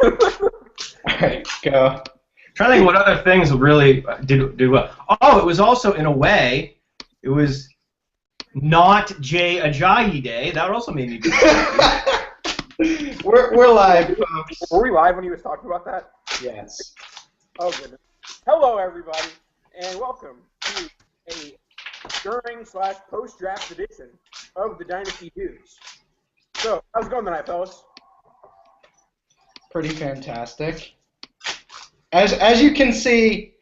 Alright, go. Trying to think what other things really did well. Oh, it was also, in a way, it was not Jay Ajayi Day. That also made me good. We're live, folks. Were we live when he was talking about that? Yes. Oh, goodness. Hello, everybody, and welcome to a during/post-draft edition of the Dynasty Dudez. So, how's it going tonight, fellas? Pretty fantastic. As you can see,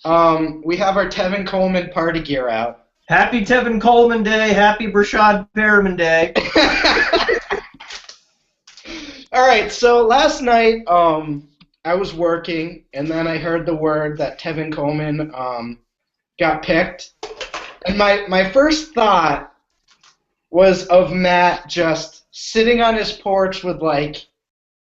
we have our Tevin Coleman party gear out. Happy Tevin Coleman Day. Happy Brashad Perriman Day. All right, so last night I was working, and then I heard the word that Tevin Coleman got picked. And my first thought was of Matt just sitting on his porch with, like,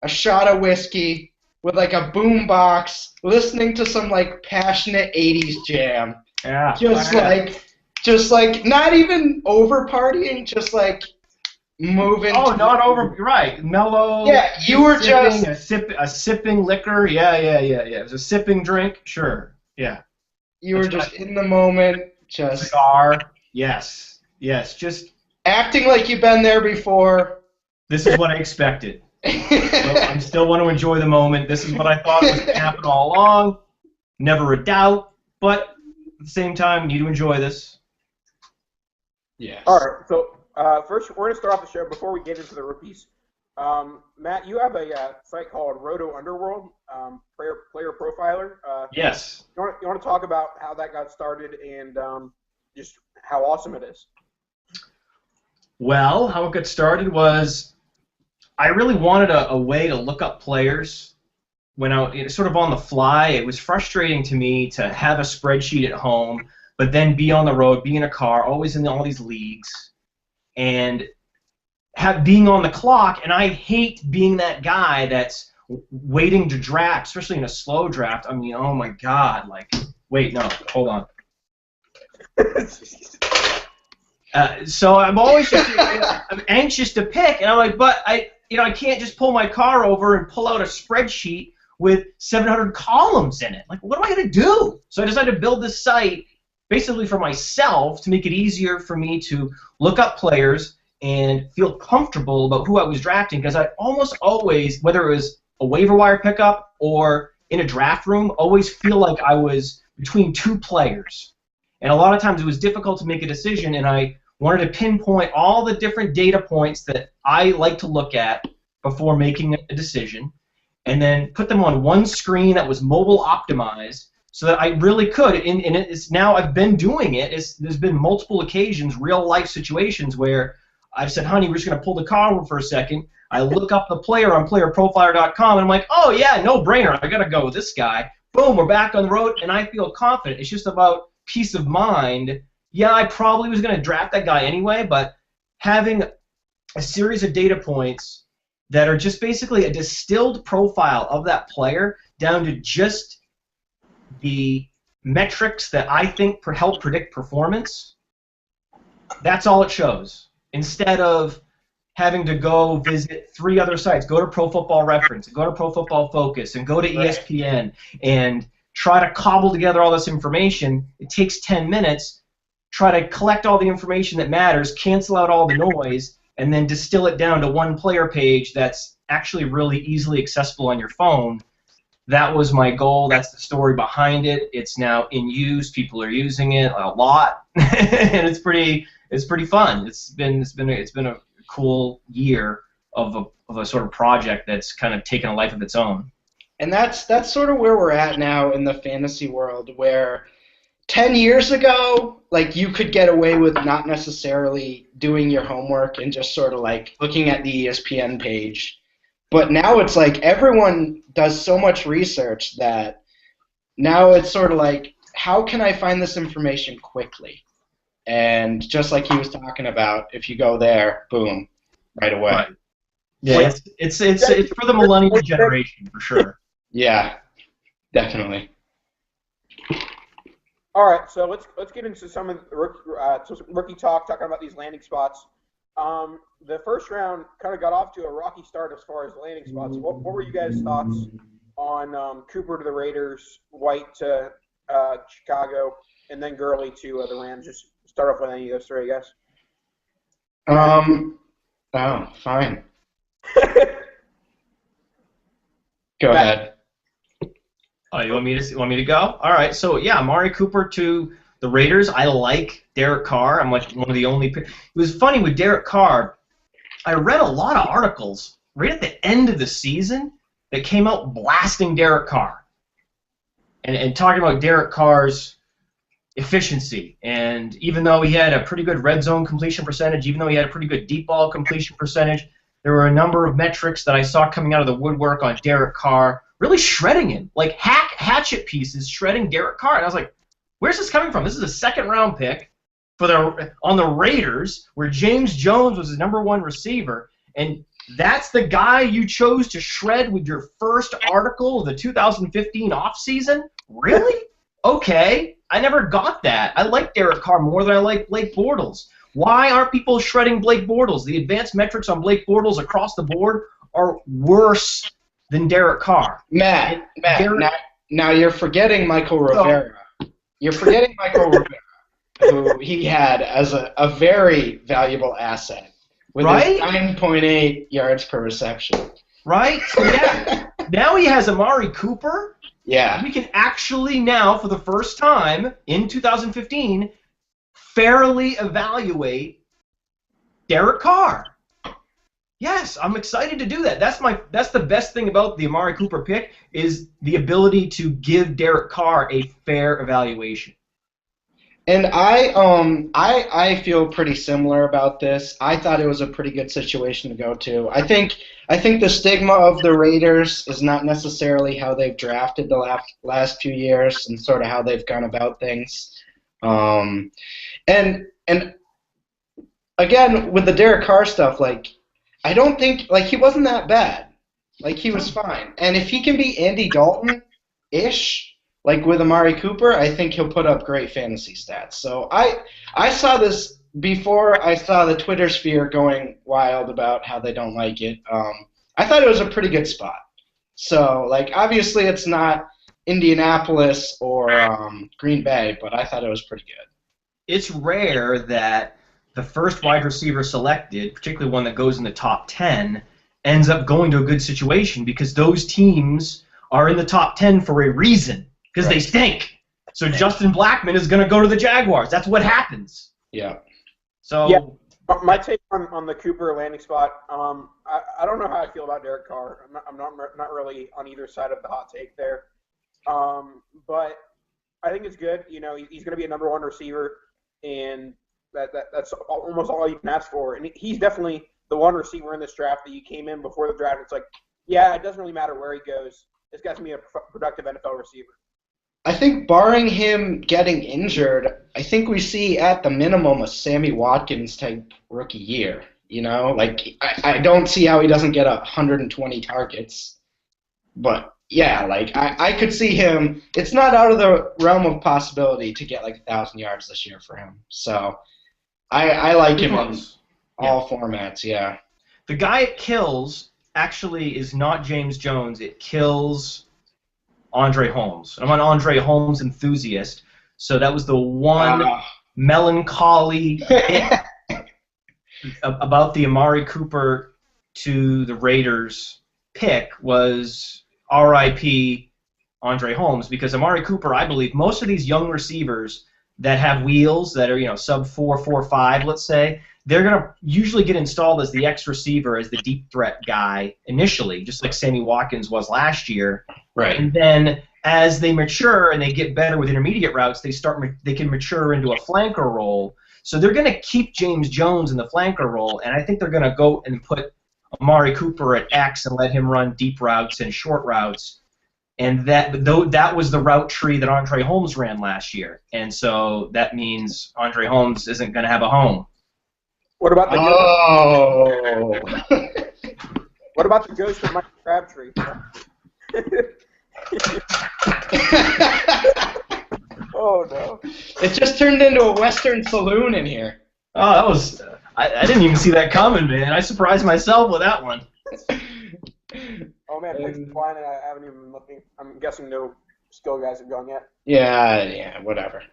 a shot of whiskey, with, like, a boom box, listening to some, like, passionate 80s jam. Yeah. Just like, not even over partying, just, like, moving. Oh, not over. Right. Mellow. Yeah, you were just a sipping liquor. Yeah. It was a sipping drink. Sure. Yeah. You were just in the moment, just cigar. Yes. Just acting like you've been there before. This is what I expected. I still want to enjoy the moment. This is what I thought was going to happen all along. Never a doubt, but at the same time, need to enjoy this. Yes. All right, so first, we're going to start off the show before we get into the rookies. Matt, you have a site called Roto Underworld, player profiler. Yes. You want to talk about how that got started and just how awesome it is? Well, how it got started was I really wanted a way to look up players when sort of on the fly. It was frustrating to me to have a spreadsheet at home, but then be on the road, be in a car, always in all these leagues, and being on the clock. And I hate being that guy that's waiting to draft, especially in a slow draft. I mean, oh my God! Like, wait, no, hold on. So I'm always I'm anxious to pick, and I'm like, but I can't just pull my car over and pull out a spreadsheet with 700 columns in it. Like, what am I going to do? So I decided to build this site basically for myself to make it easier for me to look up players and feel comfortable about who I was drafting, because I almost always, whether it was a waiver wire pickup or in a draft room, always feel like I was between two players. And a lot of times it was difficult to make a decision, and I wanted to pinpoint all the different data points that I like to look at before making a decision, and then put them on one screen that was mobile optimized so that I really could. And it's now I've been doing it. There's been multiple occasions, real life situations where I've said, honey, we're just going to pull the car over for a second. I look up the player on playerprofiler.com, and I'm like, oh, yeah, no brainer. I got to go with this guy. Boom, we're back on the road, and I feel confident. It's just about peace of mind. Yeah, I probably was going to draft that guy anyway, but having a series of data points that are just basically a distilled profile of that player down to just the metrics that I think help predict performance, that's all it shows. Instead of having to go visit 3 other sites, go to Pro Football Reference, go to Pro Football Focus, and go to ESPN and try to cobble together all this information. It takes 10 minutes. Try to collect all the information that matters, cancel out all the noise, and then distill it down to one player page that's actually really easily accessible on your phone. That was my goal. That's the story behind it. It's now in use. People are using it a lot, and it's pretty fun. It's been a cool year of a sort of project that's kind of taken a life of its own. And that's sort of where we're at now in the fantasy world, where 10 years ago, like, you could get away with not necessarily doing your homework and just sort of like looking at the ESPN page. But now it's like everyone does so much research that now it's sort of like, how can I find this information quickly? And just like he was talking about, if you go there, boom, right away. Right. Yeah, it's for the millennial generation for sure. Yeah, definitely. All right, so let's get into some of the rookie talk, talking about these landing spots. The first round kind of got off to a rocky start as far as landing spots. What were you guys' thoughts on Cooper to the Raiders, White to Chicago, and then Gurley to the Rams? Just start off with any of those three, I guess. Oh, fine. Go ahead. Oh, you want me to go? All right. So yeah, Amari Cooper to the Raiders. I like Derek Carr. I'm like one of the only. It was funny with Derek Carr. I read a lot of articles right at the end of the season that came out blasting Derek Carr and talking about Derek Carr's efficiency. And even though he had a pretty good red zone completion percentage, even though he had a pretty good deep ball completion percentage, there were a number of metrics that I saw coming out of the woodwork on Derek Carr, really shredding him, like hatchet pieces, shredding Derek Carr. And I was like, where's this coming from? This is a second-round pick on the Raiders, where James Jones was his #1 receiver, and that's the guy you chose to shred with your first article of the 2015 offseason? Really? Okay. I never got that. I like Derek Carr more than I like Blake Bortles. Why aren't people shredding Blake Bortles? The advanced metrics on Blake Bortles across the board are worse than Derek Carr. Matt, now you're forgetting Michael Rivera. You're forgetting Michael Rivera, who he had as a very valuable asset with his 9.8 yards per reception. Right? So yeah. Now he has Amari Cooper. Yeah. We can actually now, for the first time in 2015, fairly evaluate Derek Carr. Yes, I'm excited to do that. That's the best thing about the Amari Cooper pick, is the ability to give Derek Carr a fair evaluation. And I feel pretty similar about this. I thought it was a pretty good situation to go to. I think the stigma of the Raiders is not necessarily how they've drafted the last few years and sort of how they've gone about things. And again, with the Derek Carr stuff, like, I don't think, like, he wasn't that bad. Like, he was fine. And if he can be Andy Dalton-ish, like with Amari Cooper, I think he'll put up great fantasy stats. So I saw this before I saw the Twitter sphere going wild about how they don't like it. I thought it was a pretty good spot. So, like, obviously it's not Indianapolis or Green Bay, but I thought it was pretty good. It's rare that the first wide receiver selected, particularly one that goes in the top 10, ends up going to a good situation, because those teams are in the top 10 for a reason, because they stink. So Justin Blackmon is going to go to the Jaguars. That's what happens. Yeah. So yeah, my take on the Cooper landing spot, I don't know how I feel about Derek Carr. I'm not really on either side of the hot take there. But I think it's good. You know, he's going to be a #1 receiver, and that's almost all you can ask for. And he's definitely the one receiver in this draft that you came in before the draft. It's like, yeah, it doesn't really matter where he goes. This guy's going to be a productive NFL receiver. I think barring him getting injured, I think we see at the minimum a Sammy Watkins type rookie year. You know, like, I don't see how he doesn't get 120 targets. But yeah, like, I could see him. It's not out of the realm of possibility to get like 1,000 yards this year for him. So I like him in all formats. Yeah. The guy it kills actually is not James Jones. It kills Andre Holmes. I'm an Andre Holmes enthusiast, so that was the one melancholy about the Amari Cooper to the Raiders pick was R.I.P. Andre Holmes, because Amari Cooper, I believe, most of these young receivers that have wheels that are, you know, sub 4.45, let's say, they're going to usually get installed as the X receiver, as the deep threat guy initially, just like Sammy Watkins was last year. Right. And then as they mature and they get better with intermediate routes, they can mature into a flanker role. So they're going to keep James Jones in the flanker role, and I think they're going to go and put Amari Cooper at X and let him run deep routes and short routes. And that was the route tree that Andre Holmes ran last year. And so that means Andre Holmes isn't going to have a home. What about the What about the ghost of Mike Crabtree? Oh no! It just turned into a Western saloon in here. Oh, I didn't even see that coming, man. I surprised myself with that one. Oh man, picks flying, and I haven't even been looking. I'm guessing no skill guys have gone yet. Yeah, whatever.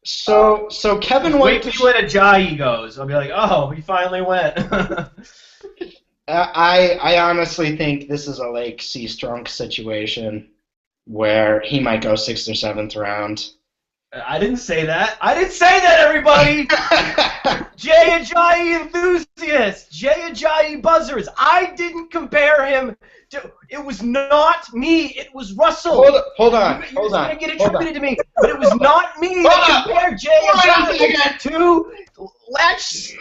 So Kevin White. Wait till Ajayi goes. I'll be like, oh, he finally went. I honestly think this is a Lake C. Strunk situation where he might go 6th or 7th round. I didn't say that. I didn't say that, everybody. Jay Ajayi enthusiasts. Jay Ajayi buzzers. I didn't compare him to. It was not me. It was Russell. Hold on. You're going to get attributed to me, but it was not me that compared Jay Ajayi to Lache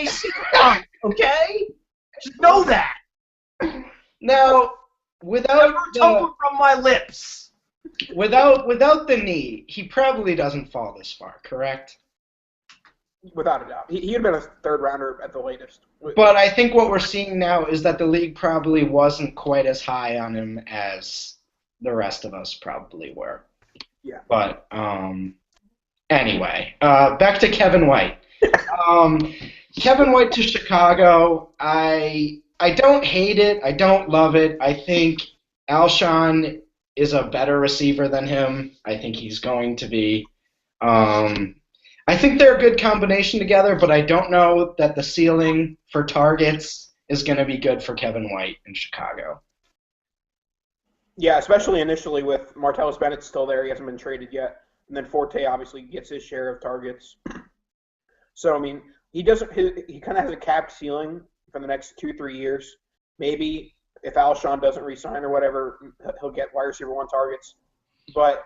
Seacon. Okay, just know that. Now, without from my lips. Without the knee, he probably doesn't fall this far, correct? Without a doubt. He'd have been a 3rd rounder at the latest. But I think what we're seeing now is that the league probably wasn't quite as high on him as the rest of us probably were. Yeah. But anyway, back to Kevin White. Kevin White to Chicago. I don't hate it. I don't love it. I think Alshon is a better receiver than him. I think he's going to be. I think they're a good combination together, but I don't know that the ceiling for targets is going to be good for Kevin White in Chicago. Yeah, especially initially with Martellus Bennett still there. He hasn't been traded yet. And then Forte obviously gets his share of targets. So, I mean, he kind of has a capped ceiling for the next 2-3 years. Maybe if Alshon doesn't re-sign or whatever, he'll get wide receiver 1 targets. But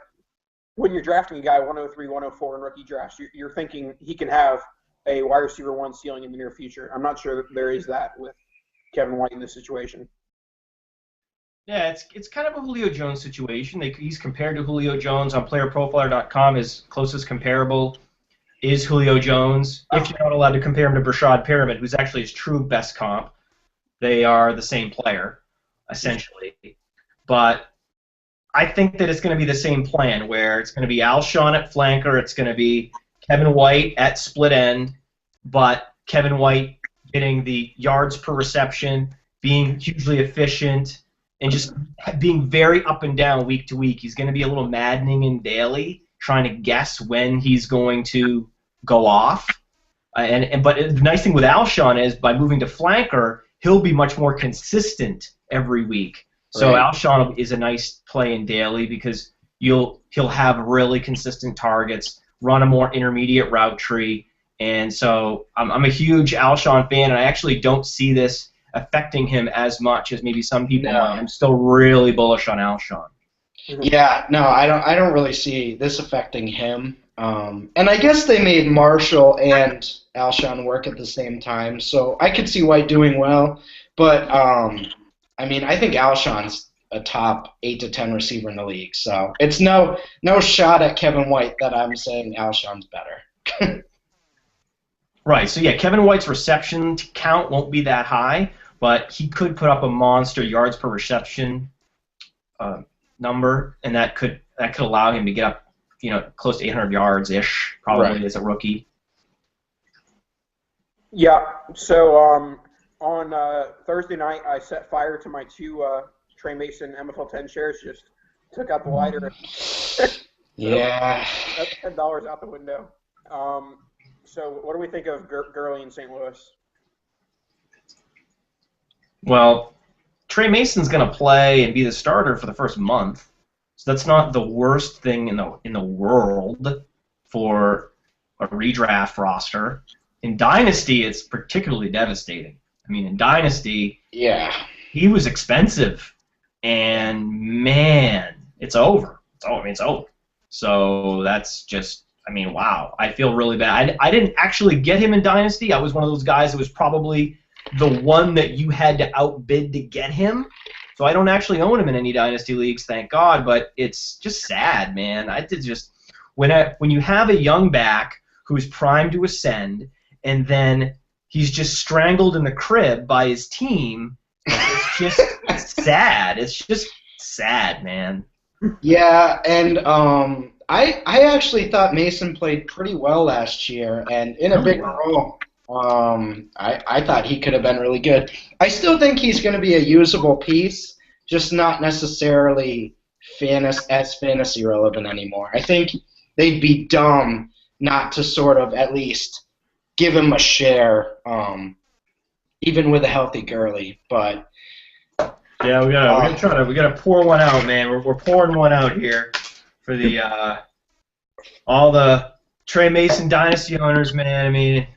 when you're drafting a guy 103, 104 in rookie drafts, you're thinking he can have a wide receiver 1 ceiling in the near future. I'm not sure that there is that with Kevin White in this situation. Yeah, it's kind of a Julio Jones situation. He's compared to Julio Jones on PlayerProfiler.com. His closest comparable is Julio Jones. If you're not allowed to compare him to Brashad Perriman, who's actually his true best comp, they are the same player, essentially. But I think that it's going to be the same plan, where it's going to be Alshon at flanker, it's going to be Kevin White at split end, but Kevin White getting the yards per reception, being hugely efficient, and just being very up and down week to week. He's going to be a little maddening in daily, trying to guess when he's going to go off. But the nice thing with Alshon is by moving to flanker, he'll be much more consistent every week. So Right. Alshon is a nice play in daily because he'll have really consistent targets, run a more intermediate route tree, and so I'm a huge Alshon fan, and I actually don't see this affecting him as much as maybe some people might. I'm still really bullish on Alshon. Yeah, no, I don't really see this affecting him. And I guess they made Marshall and Alshon work at the same time, so I could see White doing well. But I mean, I think Alshon's a top 8 to 10 receiver in the league, so it's no shot at Kevin White that I'm saying Alshon's better. Right. So yeah, Kevin White's reception count won't be that high, but he could put up a monster yards per reception number, and that could allow him to get up, close to 800 yards ish, probably as a rookie. Yeah. So on Thursday night, I set fire to my 2 Trey Mason MFL 10 shares. Just took out the lighter. Yeah. That's $10 out the window. So what do we think of Gurley in St. Louis? Well, Trey Mason's going to play and be the starter for the first month, so that's not the worst thing in the world for a redraft roster. In Dynasty, it's particularly devastating. I mean, in Dynasty, he was expensive, and man, it's over. It's over. So that's just, wow. I feel really bad. I didn't actually get him in Dynasty. I was one of those guys that was probably the one that you had to outbid to get him. So I don't actually own him in any Dynasty leagues, thank God. But it's just sad, man. When you have a young back who's primed to ascend, and then he's just strangled in the crib by his team, it's just sad. It's just sad, man. Yeah, and I actually thought Mason played pretty well last year, and in a big role. I thought he could have been really good. I still think he's going to be a usable piece, just not necessarily as fantasy relevant anymore. I think they'd be dumb not to sort of at least give him a share, even with a healthy Gurley. But yeah, we gotta pour one out, man. We're pouring one out here for the all the Trey Mason dynasty owners, man. I mean,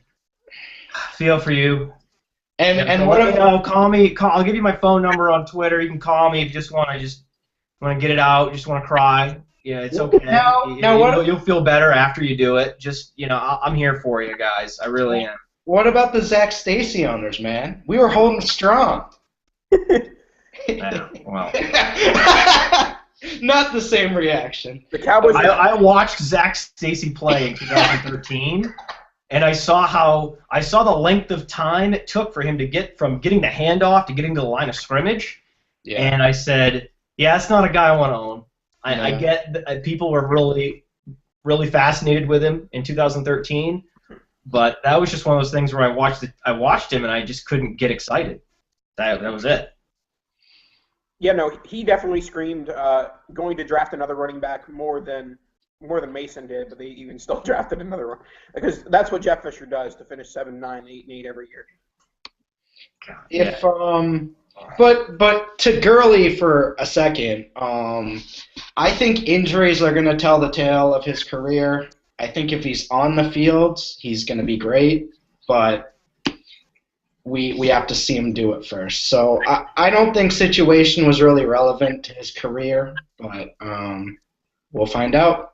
feel for you. And what about call me? I'll give you my phone number on Twitter. You can call me if you just want to get it out. Just want to cry. Yeah, it's okay. You'll feel better after you do it. Just I'm here for you guys. I really am. What about the Zach Stacy owners, man? We were holding strong. Well. Not the same reaction. The Cowboys. I watched Zach Stacy play in 2013, and I saw the length of time it took for him to get from getting the handoff to getting to the line of scrimmage. Yeah. And I said, yeah, that's not a guy I want to own. I get that people were really, really fascinated with him in 2013, but that was just one of those things where I watched him and I just couldn't get excited. That was it. Yeah, no, he definitely screamed going to draft another running back more than Mason did, but they even still drafted another one because that's what Jeff Fisher does to finish 7-9, 8-8 every year. If but to Gurley for a second, I think injuries are going to tell the tale of his career. I think if he's on the field, he's going to be great, but we have to see him do it first. So I don't think situation was really relevant to his career, but we'll find out.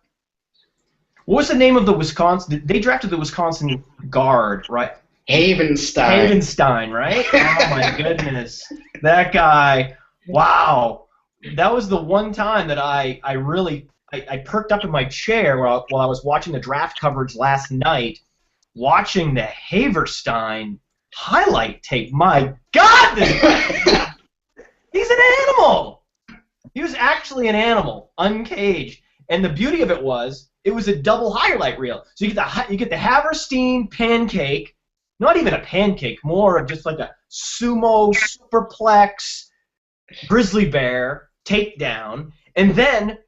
What was the name of the Wisconsin? They drafted the Wisconsin guard, right? Havenstein, right? Oh my goodness, that guy! Wow, that was the one time that I really perked up in my chair while I was watching the draft coverage last night, watching the Haverstein highlight tape. My God, he's an animal. He was actually an animal, uncaged, and the beauty of it was a double highlight reel. So you get the Haverstein pancake. Not even a pancake, more of just like a sumo superplex grizzly bear takedown, and then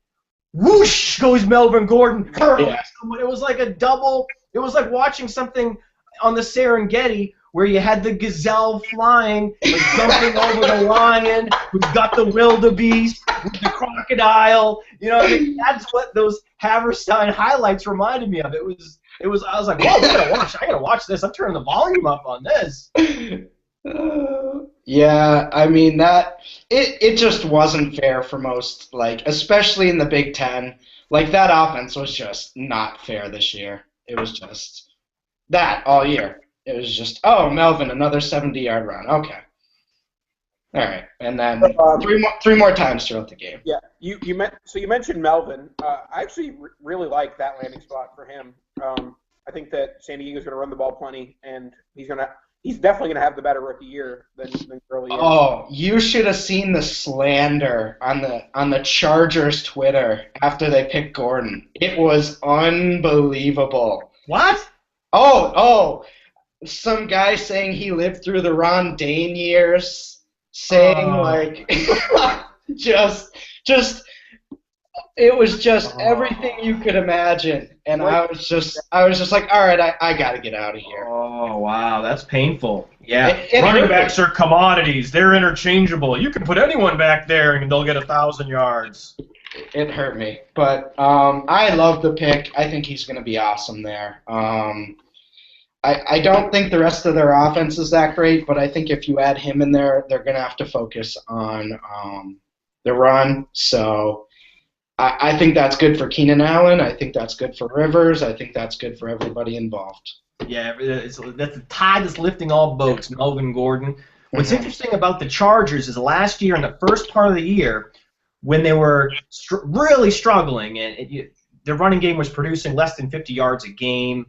whoosh goes Melvin Gordon. Yeah. It was like a double. It was like watching something on the Serengeti where you had the gazelle flying, like jumping over the lion, who's got the wildebeest, with the crocodile. That's what those Haverstein highlights reminded me of. It was. I was like, whoa, I gotta watch this. I'm turning the volume up on this. Yeah, I mean it just wasn't fair for most, especially in the Big Ten. That offense was just not fair this year. It was just that all year. It was just, Melvin, another 70-yard run. Okay. All right, and then three more times throughout the game. Yeah, you mentioned Melvin. I actually really like that landing spot for him. I think that San Diego's going to run the ball plenty, and he's definitely going to have the better rookie year than Gurley is. Oh, you should have seen the slander on the Chargers Twitter after they picked Gordon. It was unbelievable. What? Oh, some guy saying he lived through the Ron Dane years. Saying just it was just everything you could imagine, and I was just like, all right, I got to get out of here. Oh wow, that's painful. Yeah, running backs are commodities; they're interchangeable. You can put anyone back there, and they'll get 1,000 yards. It hurt me, but I love the pick. I think he's going to be awesome there. I don't think the rest of their offense is that great, but I think if you add him in there, they're going to have to focus on the run. So I think that's good for Keenan Allen. I think that's good for Rivers. I think that's good for everybody involved. Yeah, that's the tide that's lifting all boats, Melvin Gordon. What's interesting about the Chargers is last year, in the first part of the year, when they were really struggling, and their running game was producing less than 50 yards a game,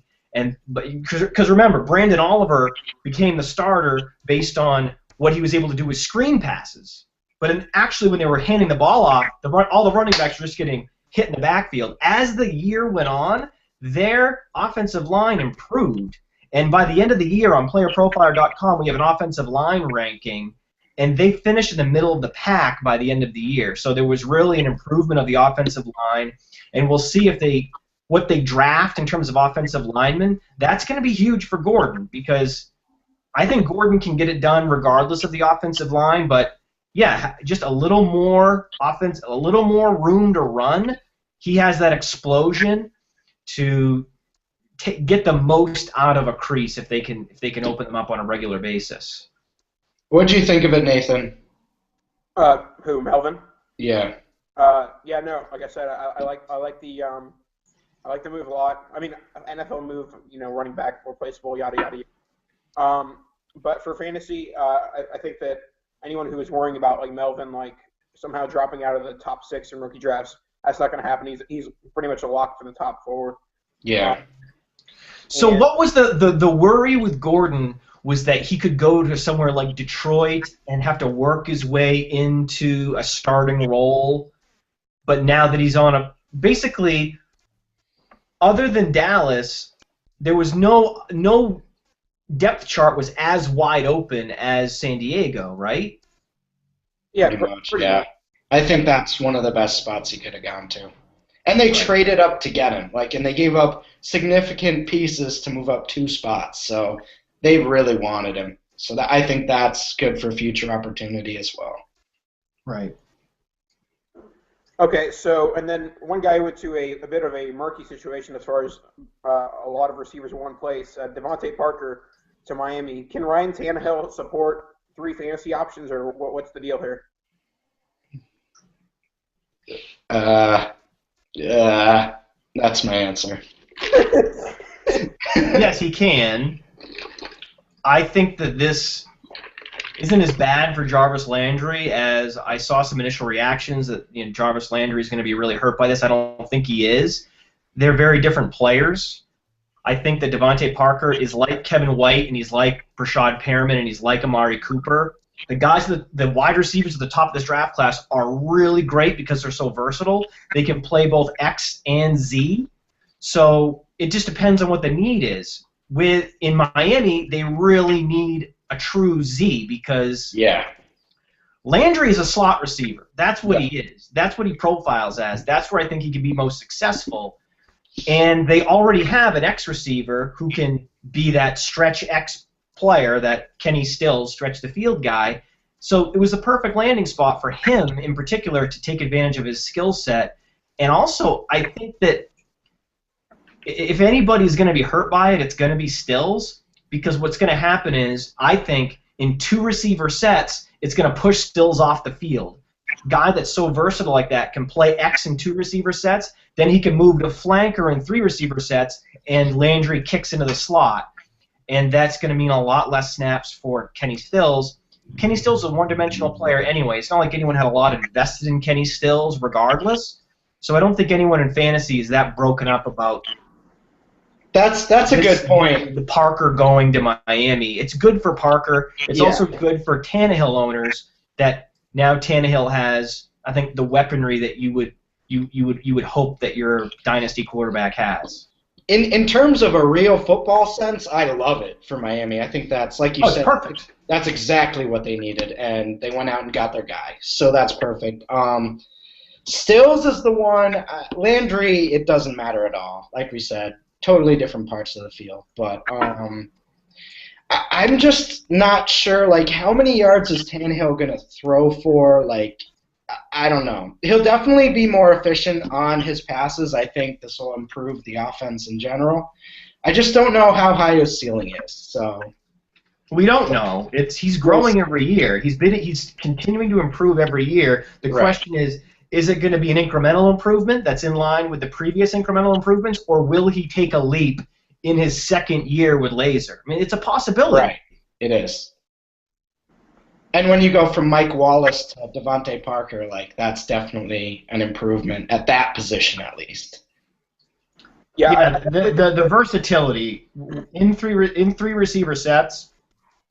because remember, Brandon Oliver became the starter based on what he was able to do with screen passes. But actually, when they were handing the ball off, all the running backs were just getting hit in the backfield. As the year went on, their offensive line improved. And by the end of the year on playerprofiler.com, we have an offensive line ranking, and they finished in the middle of the pack by the end of the year. So there was really an improvement of the offensive line, and we'll see if what they draft in terms of offensive linemen. That's going to be huge for Gordon, because I think Gordon can get it done regardless of the offensive line, but yeah, just a little more offense, a little more room to run. He has that explosion to get the most out of a crease if they can open them up on a regular basis. What do you think of it, Nathan? Who, Melvin? Yeah. Yeah, no. Like I said, I like the move a lot. I mean, NFL move, running back, replaceable, yada yada. But for fantasy, I think that anyone who is worrying about like Melvin, like somehow dropping out of the top 6 in rookie drafts, that's not going to happen. He's pretty much a lock for the top 4. Yeah. So what was the worry with Gordon was that he could go to somewhere like Detroit and have to work his way into a starting role, but now that he's on basically, other than Dallas, there was no depth chart was as wide open as San Diego, right? Yeah, pretty much. Yeah. I think that's one of the best spots he could have gone to. And they traded up to get him, and they gave up significant pieces to move up 2 spots. So they really wanted him. So I think that's good for future opportunity as well. Right. Okay, so and then one guy went to a bit of a murky situation as far as a lot of receivers in one place. Devontae Parker to Miami. Can Ryan Tannehill support 3 fantasy options, or what's the deal here? That's my answer. Yes, he can. I think that this isn't as bad for Jarvis Landry as I saw some initial reactions that Jarvis Landry is going to be really hurt by this. I don't think he is. They're very different players. I think that Devontae Parker is like Kevin White, and he's like Rashad Perriman, and he's like Amari Cooper. The guys, the wide receivers at the top of this draft class are really great because they're so versatile. They can play both X and Z. So it just depends on what the need is. In Miami, they really need a true Z because Landry is a slot receiver. That's what he is. That's what he profiles as. That's where I think he can be most successful. And they already have an X receiver who can be that stretch X player, that Kenny Stills stretch the field guy. So it was a perfect landing spot for him in particular to take advantage of his skill set. And also, I think that if anybody's going to be hurt by it, it's going to be Stills, because what's going to happen is, I think, in 2 receiver sets, it's going to push Stills off the field. A guy that's so versatile like that can play X in 2 receiver sets, then he can move to flanker in 3 receiver sets, and Landry kicks into the slot. And that's going to mean a lot less snaps for Kenny Stills. Kenny Stills is a one-dimensional player anyway. It's not like anyone had a lot invested in Kenny Stills regardless. So I don't think anyone in fantasy is that broken up about That's a good point. The Parker going to Miami. It's good for Parker. It's also good for Tannehill owners that now Tannehill has, I think, the weaponry that you would hope that your dynasty quarterback has. In terms of a real football sense, I love it for Miami. I think that's, like you said, perfect. That's exactly what they needed, and they went out and got their guy. So that's perfect. Stills is the one. Landry, it doesn't matter at all. Like we said, totally different parts of the field. But I'm just not sure, how many yards is Tannehill going to throw for? I don't know. He'll definitely be more efficient on his passes. I think this will improve the offense in general. I just don't know how high his ceiling is. So we don't know. He's growing every year. He's continuing to improve every year. The question is it going to be an incremental improvement that's in line with the previous incremental improvements, or will he take a leap in his second year with Laser? I mean, it's a possibility. Right. It is. And when you go from Mike Wallace to Devontae Parker, that's definitely an improvement at that position, at least. Yeah, the versatility in three receiver sets,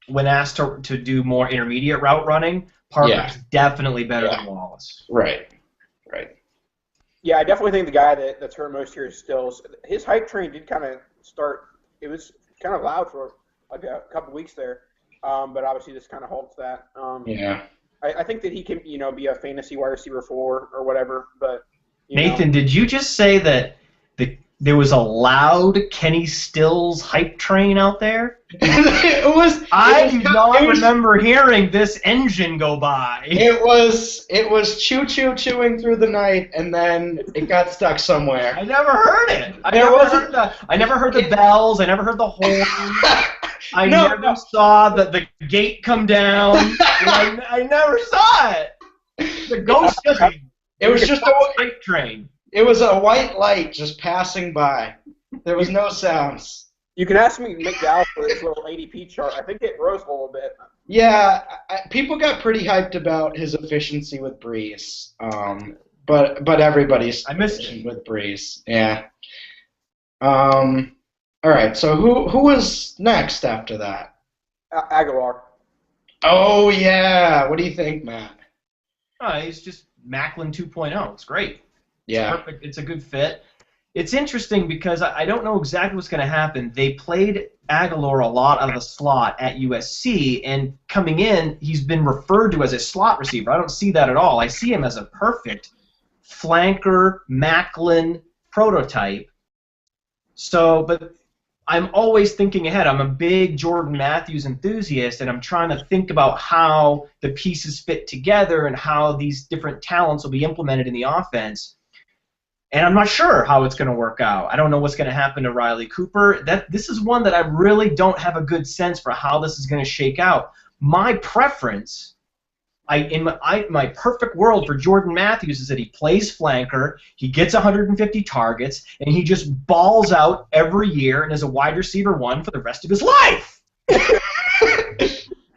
when asked to do more intermediate route running, Parker's definitely better than Wallace. Right. Yeah, I definitely think the guy that's hurt most here is Stills. His hype train did kind of start. It was kind of loud for like a couple weeks there, but obviously this kind of halts that. Yeah. I think that he can, be a fantasy wide receiver 4 or whatever. But Nathan, did you just say that there was a loud Kenny Stills hype train out there? I do not remember hearing this engine go by. It was choo-choo-chewing through the night, and then it got stuck somewhere. I never heard it. I never heard the bells. I never heard the horn. I never saw the gate come down. I never saw it. The ghost It was just a hype train. It was a white light just passing by. There was no sounds. You can ask me McDowell for his little ADP chart. I think it rose a little bit. Yeah, people got pretty hyped about his efficiency with Breeze. But everybody's with Breeze. Yeah. All right. So who was next after that? Aguilar. Oh yeah. What do you think, Matt? He's just Macklin 2.0. It's great. Yeah. It's perfect. It's a good fit. It's interesting because I don't know exactly what's going to happen. They played Aguilar a lot out of the slot at USC, and coming in, he's been referred to as a slot receiver. I don't see that at all. I see him as a perfect flanker, Macklin prototype. So, but I'm always thinking ahead. I'm a big Jordan Matthews enthusiast, and I'm trying to think about how the pieces fit together and how these different talents will be implemented in the offense. And I'm not sure how it's going to work out. I don't know what's going to happen to Riley Cooper. This is one that I really don't have a good sense for how this is going to shake out. My preference, in my perfect world for Jordan Matthews is that he plays flanker, he gets 150 targets, and he just balls out every year and is a wide receiver 1 for the rest of his life.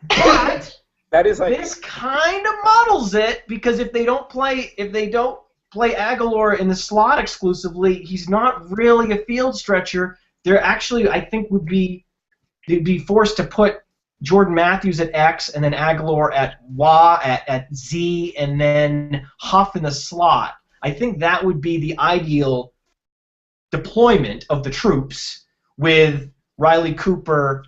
But this kind of muddles it because if they don't play Aguilar in the slot exclusively, he's not really a field stretcher. They're actually, I think, they'd be forced to put Jordan Matthews at X and then Aguilar at Y at Z and then Huff in the slot. I think that would be the ideal deployment of the troops with Riley Cooper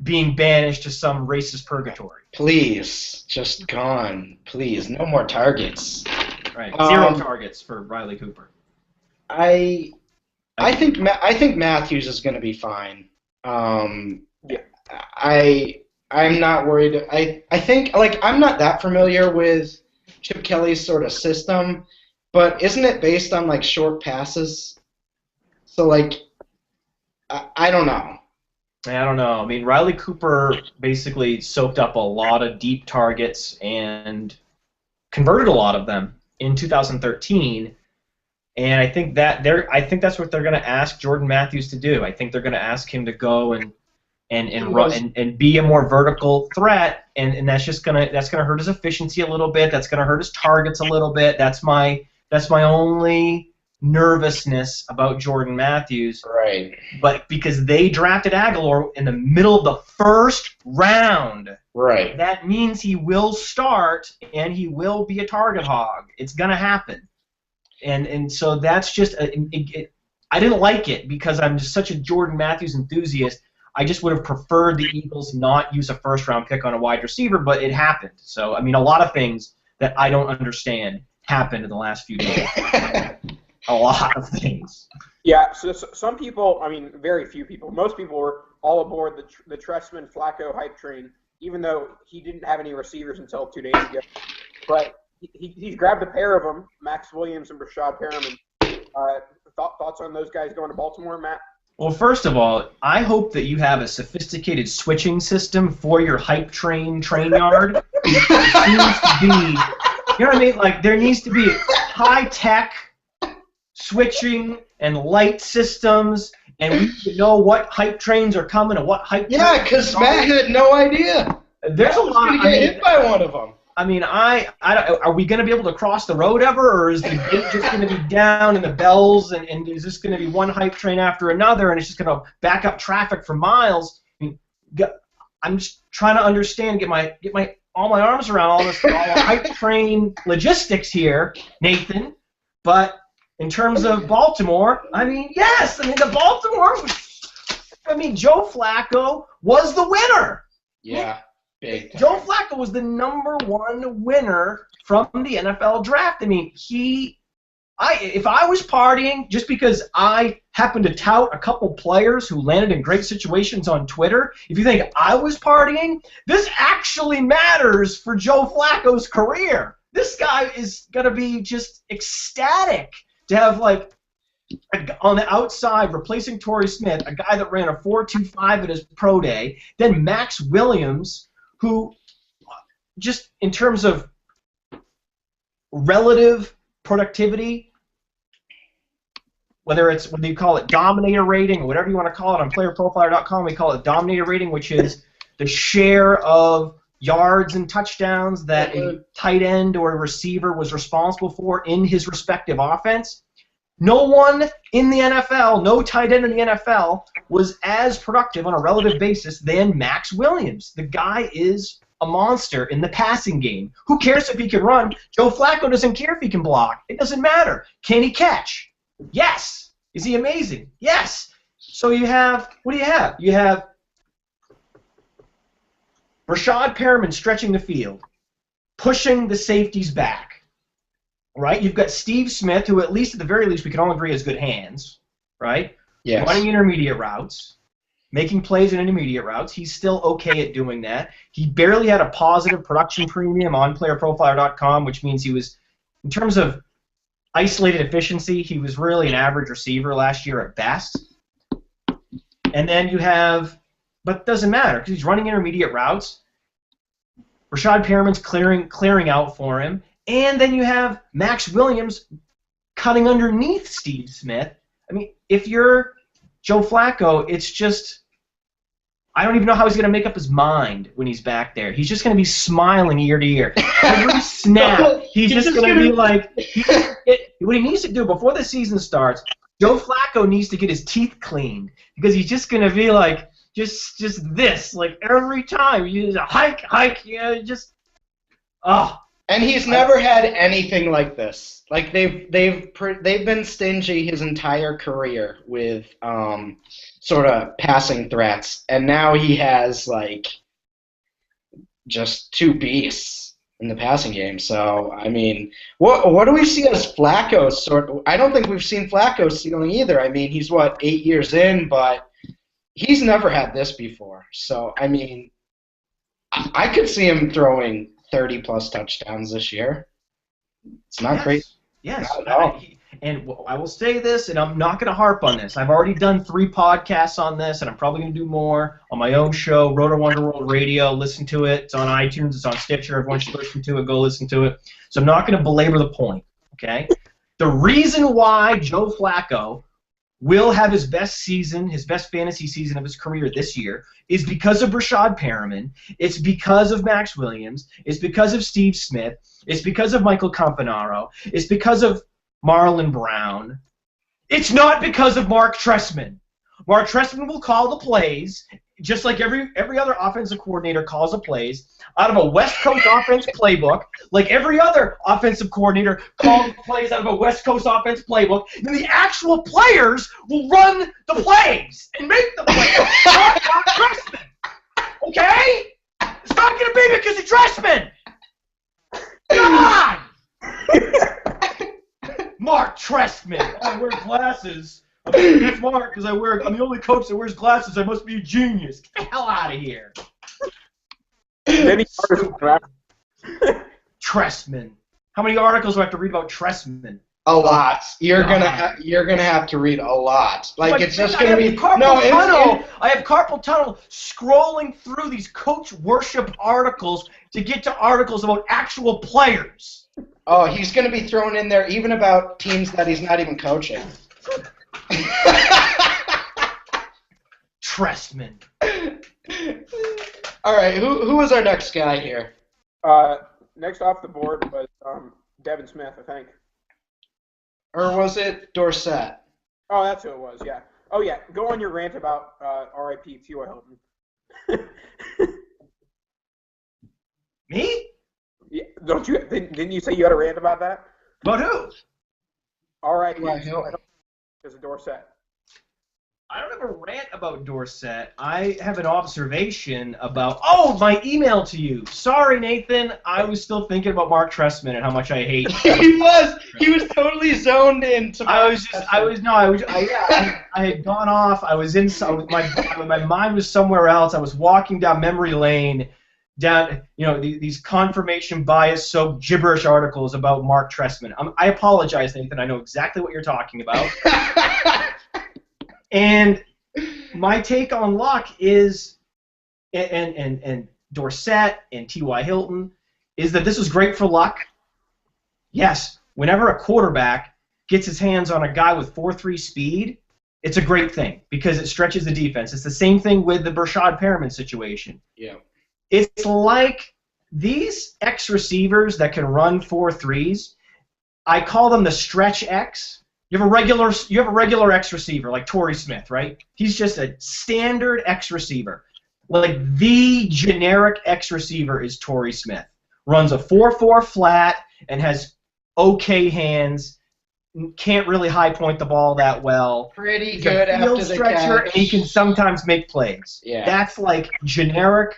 being banished to some racist purgatory. Please, just gone. Please, no more targets. Right, 0 targets for Riley Cooper. I think Matthews is going to be fine. Yeah. I'm not worried. I think I'm not that familiar with Chip Kelly's sort of system, but isn't it based on short passes? So I don't know. I don't know. I mean, Riley Cooper basically soaked up a lot of deep targets and converted a lot of them in 2013, and I think that's what they're going to ask Jordan Matthews to do. I think they're going to ask him to go and run and be a more vertical threat, and that's going to hurt his efficiency a little bit. That's going to hurt his targets a little bit. That's my only nervousness about Jordan Matthews. Right. But because they drafted Aguilar in the middle of the first round. Right. That means he will start and he will be a target hog. It's going to happen. And so that's just I didn't like it because I'm just such a Jordan Matthews enthusiast. I just would have preferred the Eagles not use a first-round pick on a wide receiver, but it happened. So, I mean, a lot of things that I don't understand happened in the last few days. A lot of things. Yeah, so some people, I mean, very few people, most people were all aboard the Trestman Flacco hype train, even though he didn't have any receivers until 2 days ago. But he grabbed a pair of them, Max Williams and Rashad Perriman. Thoughts on those guys going to Baltimore, Matt? Well, first of all, I hope that you have a sophisticated switching system for your hype train yard. It needs to be, you know what I mean? Like, there needs to be high-tech switching and light systems, and we need to know what hype trains are coming and what hype trains. Yeah, because Matt had no idea. There's a lot. Going to get hit by one of them. I mean, are we going to be able to cross the road ever, or is the gate just going to be down and the bells, and is this going to be one hype train after another, and it's just going to back up traffic for miles? I mean, I'm just trying to understand, get my all my arms around all hype train logistics here, Nathan. But in terms of Baltimore, I mean, yes. I mean, Joe Flacco was the winner. Yeah, big time. Joe Flacco was the #1 winner from the NFL draft. I mean, if I was partying, just because I happened to tout a couple players who landed in great situations on Twitter, if you think I was partying, this actually matters for Joe Flacco's career. This guy is going to be just ecstatic to have, like, on the outside, replacing Torrey Smith, a guy that ran a 4.25 at his pro day, then Max Williams, who just in terms of relative productivity, whether you call it dominator rating or whatever you want to call it on playerprofiler.com, we call it dominator rating, which is the share of yards and touchdowns that a tight end or a receiver was responsible for in his respective offense. No one in the NFL, no tight end in the NFL, was as productive on a relative basis than Max Williams. The guy is a monster in the passing game. Who cares if he can run? Joe Flacco doesn't care if he can block. It doesn't matter. Can he catch? Yes. Is he amazing? Yes. So you have, what do you have? You have Rashad Perriman stretching the field, pushing the safeties back. Right? You've got Steve Smith, who at least, at the very least, we can all agree has good hands, right? Yes. Running intermediate routes, making plays in intermediate routes. He's still okay at doing that. He barely had a positive production premium on playerprofiler.com, which means he was, in terms of isolated efficiency, he was really an average receiver last year at best. And then you have, but it doesn't matter because he's running intermediate routes. Rashad Perriman's clearing out for him. And then you have Max Williams cutting underneath Steve Smith. I mean, if you're Joe Flacco, it's just, I don't even know how he's going to make up his mind when he's back there. He's just going to be smiling ear to ear. Every snap, he's just going to be like, what he needs to do before the season starts, Joe Flacco needs to get his teeth cleaned because he's just going to be like, just this, like every time. You just hike, just, oh. And he's never had anything like this. Like they've been stingy his entire career with sort of passing threats, and now he has like just two beasts in the passing game. So I mean, what do we see as Flacco's sort of? I don't think we've seen Flacco's ceiling either. I mean, he's 8 years in, but he's never had this before. So I mean, I could see him throwing 30-plus touchdowns this year. It's not great. Yes. Not at all. And I will say this, and I'm not going to harp on this. I've already done 3 podcasts on this, and I'm probably going to do more on my own show, Roto Wonder World Radio. Listen to it. It's on iTunes. It's on Stitcher. Everyone should listen to it. Go listen to it. So I'm not going to belabor the point, okay? The reason why Joe Flacco will have his best season, his best fantasy season of his career this year, is because of Rashad Perriman. It's because of Max Williams. It's because of Steve Smith. It's because of Michael Campanaro. It's because of Marlon Brown. It's not because of Mark Trestman. Mark Trestman will call the plays, just like every other offensive coordinator calls the plays, out of a West Coast offense playbook, like every other offensive coordinator calls plays out of a West Coast offense playbook, and the actual players will run the plays and make the plays. Not Mark Trestman. Okay? It's not going to be because of Trestman. God! Mark Trestman. I wear glasses. I'm smart because I'm the only coach that wears glasses. I must be a genius. Get the hell out of here. Trestman. How many articles do I have to read about Trestman? A lot. You're gonna have to read a lot. Like it's just gonna be I have carpal tunnel scrolling through these coach worship articles to get to articles about actual players. Oh, he's gonna be thrown in there even about teams that he's not even coaching. Trestman. All right, who is our next guy here? Next off the board was Devin Smith, I think. Or was it Dorsett? Oh, that's who it was. Yeah. Oh yeah. Go on your rant about R.I.P. T.Y. Hilton. Me? Yeah, don't you? Didn't you say you had a rant about that? About who? All right, T.Y. Hilton. There's a Dorsett. I don't have a rant about Dorsett. I have an observation about. Oh, my email to you. Sorry, Nathan. I was still thinking about Mark Trestman and how much I hate. He was totally zoned into. I had gone off. I was in. My mind was somewhere else. I was walking down memory lane, down these confirmation bias so gibberish articles about Mark Trestman. I apologize, Nathan. I know exactly what you're talking about. And my take on Luck is, and Dorsett and T.Y. Hilton, is that this was great for Luck. Yes, whenever a quarterback gets his hands on a guy with 4.3 speed, it's a great thing because it stretches the defense. It's the same thing with the Brashad Perriman situation. Yeah. It's like these X receivers that can run 4.3s, I call them the stretch X. You have a regular X receiver like Torrey Smith, right? He's just a standard X receiver. Like the generic X receiver is Torrey Smith. Runs a 4.4 flat and has okay hands. Can't really high point the ball that well. Pretty He's good a field after the stretcher, catch. and he can sometimes make plays. Yeah. That's like generic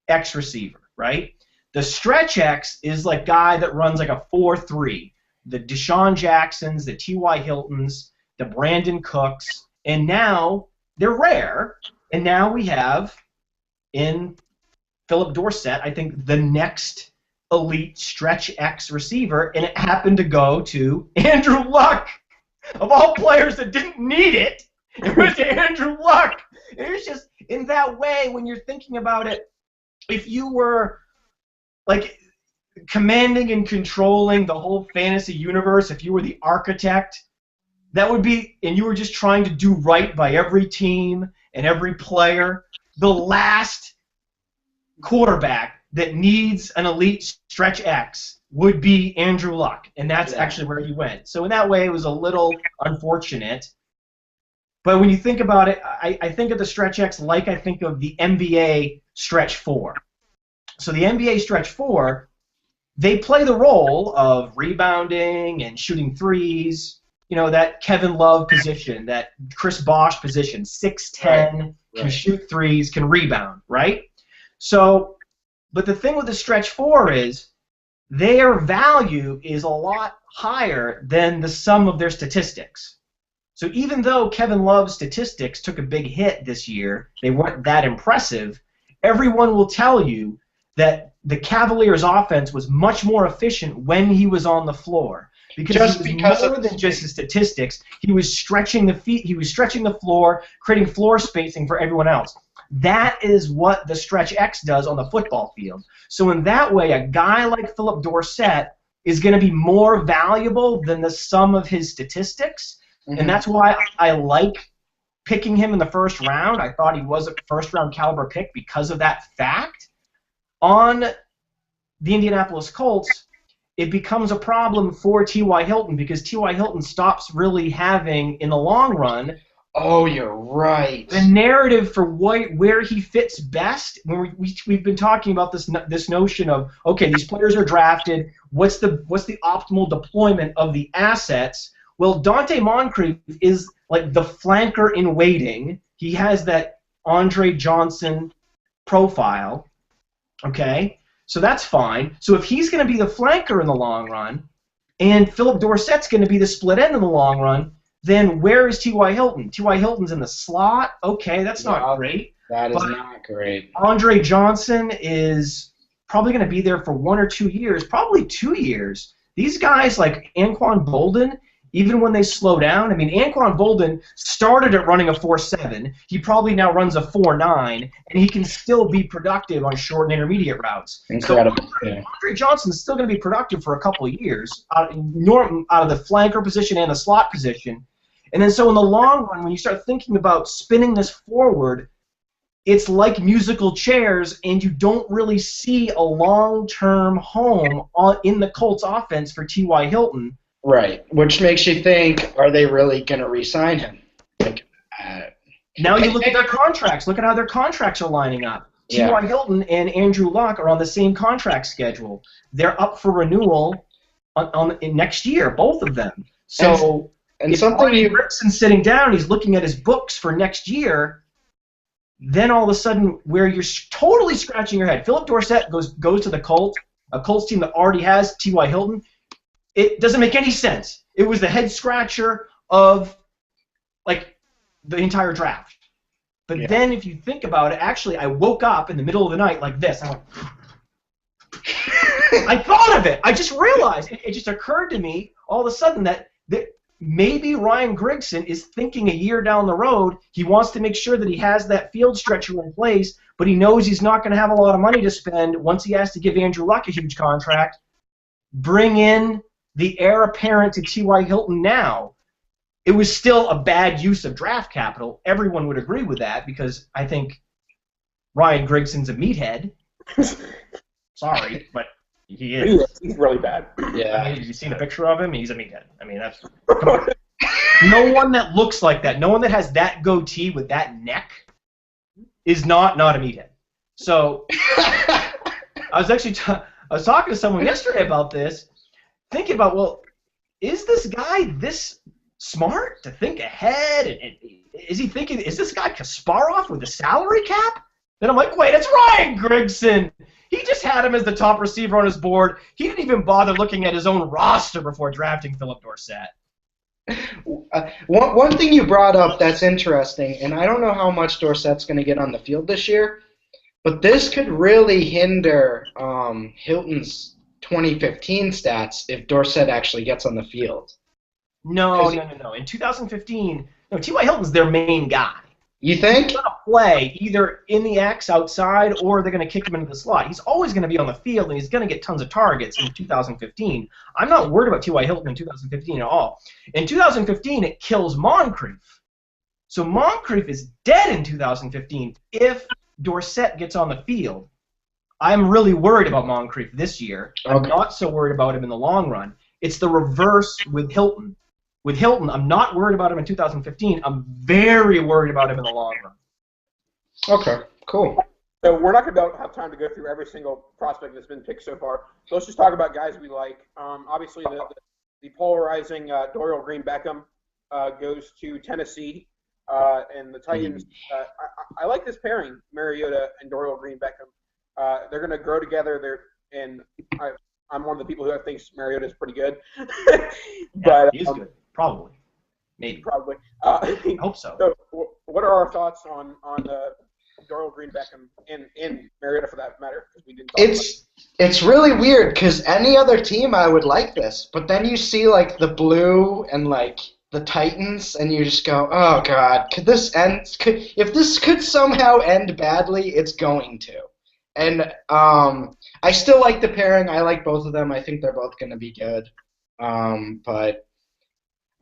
X receiver, right? The stretch X is like guy that runs like a 4.3. The Deshaun Jacksons, the T.Y. Hiltons, the Brandon Cooks, and now they're rare. And now we have in Philip Dorsett, I think, the next elite stretch X receiver, and it happened to go to Andrew Luck. Of all players that didn't need it, it was Andrew Luck. And it's just, in that way, when you're thinking about it, if you were, like, commanding and controlling the whole fantasy universe, if you were the architect, that would be, and you were just trying to do right by every team and every player, the last quarterback that needs an elite stretch X would be Andrew Luck, and that's actually where he went. So in that way, it was a little unfortunate. But when you think about it, I think of the stretch X like I think of the NBA stretch 4. So the NBA stretch 4, they play the role of rebounding and shooting threes, that Kevin Love position, that Chris Bosh position, 6'10", can shoot threes, can rebound, right? So, but the thing with the stretch 4 is their value is a lot higher than the sum of their statistics. So even though Kevin Love's statistics took a big hit this year, they weren't that impressive, everyone will tell you that the Cavaliers' offense was much more efficient when he was on the floor because more than just his statistics. He was stretching the floor, creating floor spacing for everyone else. That is what the stretch X does on the football field. So in that way, a guy like Philip Dorsett is going to be more valuable than the sum of his statistics, and that's why I like picking him in the first round. I thought he was a first-round caliber pick because of that fact. On the Indianapolis Colts, it becomes a problem for T.Y. Hilton because T.Y. Hilton stops really having, in the long run, oh, you're right, the narrative for where he fits best. When we've been talking about this notion of, okay, these players are drafted, what's the optimal deployment of the assets? Well, Dante Moncrief is like the flanker in waiting. He has that Andre Johnson profile. Okay, so that's fine. So if he's going to be the flanker in the long run, and Philip Dorsett's going to be the split end in the long run, then where is T.Y. Hilton? T.Y. Hilton's in the slot. Okay, that's not great. That is not great. Andre Johnson is probably going to be there for 1 or 2 years, probably 2 years. These guys like Anquan Bolden, even when they slow down, I mean, Anquan Bolden started at running a 4.7. He probably now runs a 4.9, and he can still be productive on short and intermediate routes. Incredible. So Andre Johnson is still going to be productive for a couple of years out of the flanker position and the slot position. And then so in the long run, when you start thinking about spinning this forward, it's like musical chairs, and you don't really see a long-term home in the Colts offense for T.Y. Hilton. Right, which makes you think, are they really going to re-sign him? Now you look at their contracts. Look at how their contracts are lining up. Yeah. T.Y. Hilton and Andrew Luck are on the same contract schedule. They're up for renewal in next year, both of them. So and if something Ryan Grigson's sitting down, he's looking at his books for next year. Then all of a sudden, where you're totally scratching your head, Philip Dorsett goes to the Colts, a Colts team that already has T.Y. Hilton. It doesn't make any sense. It was the head scratcher of like the entire draft. But then if you think about it, actually, I woke up in the middle of the night like this. I went, I thought of it. I just realized. It just occurred to me all of a sudden that maybe Ryan Grigson is thinking a year down the road. He wants to make sure that he has that field stretcher in place, but he knows he's not going to have a lot of money to spend once he has to give Andrew Luck a huge contract. Bring in the heir apparent to T.Y. Hilton now. It was still a bad use of draft capital. Everyone would agree with that because I think Ryan Grigson's a meathead. Sorry, but he is. He's really bad. Yeah. I mean, have you seen a picture of him? He's a meathead. I mean, that's... Come on. No one that looks like that, no one that has that goatee with that neck is not a meathead. So I was actually I was talking to someone yesterday about this, thinking about, well, is this guy this smart to think ahead? And is he thinking, is this guy Kasparov with a salary cap? Then I'm like, wait, it's Ryan Grigson. He just had him as the top receiver on his board. He didn't even bother looking at his own roster before drafting Philip Dorsett. One thing you brought up that's interesting, and I don't know how much Dorsett's going to get on the field this year, but this could really hinder Hilton's 2015 stats if Dorsett actually gets on the field. No. In 2015, T.Y. Hilton's their main guy. You think? He's going to play either in the X outside or they're going to kick him into the slot. He's always going to be on the field, and he's going to get tons of targets in 2015. I'm not worried about T.Y. Hilton in 2015 at all. In 2015, it kills Moncrief. So Moncrief is dead in 2015 if Dorsett gets on the field. I'm really worried about Moncrief this year. I'm not so worried about him in the long run. It's the reverse with Hilton. With Hilton, I'm not worried about him in 2015. I'm very worried about him in the long run. Okay, cool. So we're not going to have time to go through every single prospect that's been picked so far. So let's just talk about guys we like. Obviously, the polarizing Dorial Green-Beckham goes to Tennessee, and the Titans. I like this pairing, Mariota and Dorial Green-Beckham. They're going to grow together. I'm one of the people who thinks Mariota is pretty good. But he's good. Probably. Maybe. Probably. I hope so. So what are our thoughts on Dorial Green-Beckham and Mariota for that matter? Because we didn't talk it's really weird because any other team I would like this, but then you see like the blue and like the Titans, and you just go, oh god, could this end? If this could somehow end badly, it's going to. And I still like the pairing. I like both of them. I think they're both going to be good. But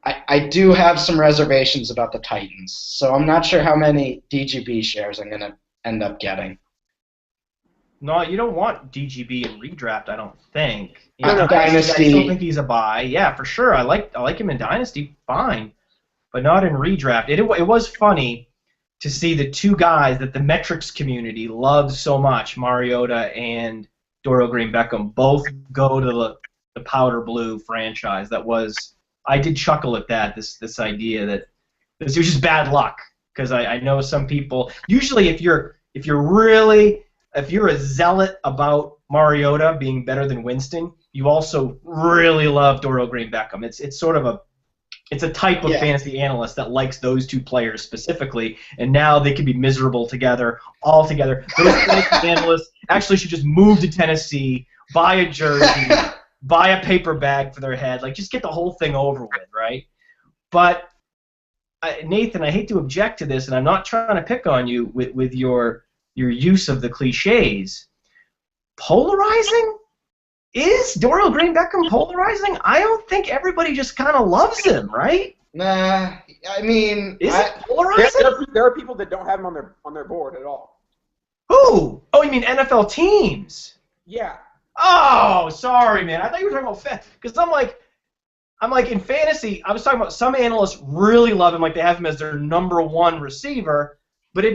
I do have some reservations about the Titans. So I'm not sure how many DGB shares I'm going to end up getting. No, you don't want DGB in redraft, I don't think. Dynasty. I still think he's a buy. Yeah, for sure. I like him in Dynasty, fine. But not in redraft. It was funny to see the two guys that the metrics community loves so much, Mariota and Dorial Green-Beckham, both go to the powder blue franchise. I did chuckle at that, this idea that it was just bad luck, because I know some people, usually if you're a zealot about Mariota being better than Winston, you also really love Dorial Green-Beckham. It's sort of a type of fantasy analyst that likes those two players specifically, and now they can be miserable together, all together. Those fantasy analysts actually should just move to Tennessee, buy a jersey, buy a paper bag for their head, like just get the whole thing over with, right? But Nathan, I hate to object to this, and I'm not trying to pick on you with your use of the cliches. Polarizing? Is Dorial Green-Beckham polarizing? I don't think everybody just kind of loves him, right? Nah, I mean... Is it polarizing? There are people that don't have him on their board at all. Who? Oh, you mean NFL teams? Yeah. Oh, sorry, man. I thought you were talking about because I'm like in fantasy. I was talking about some analysts really love him, like they have him as their number one receiver, but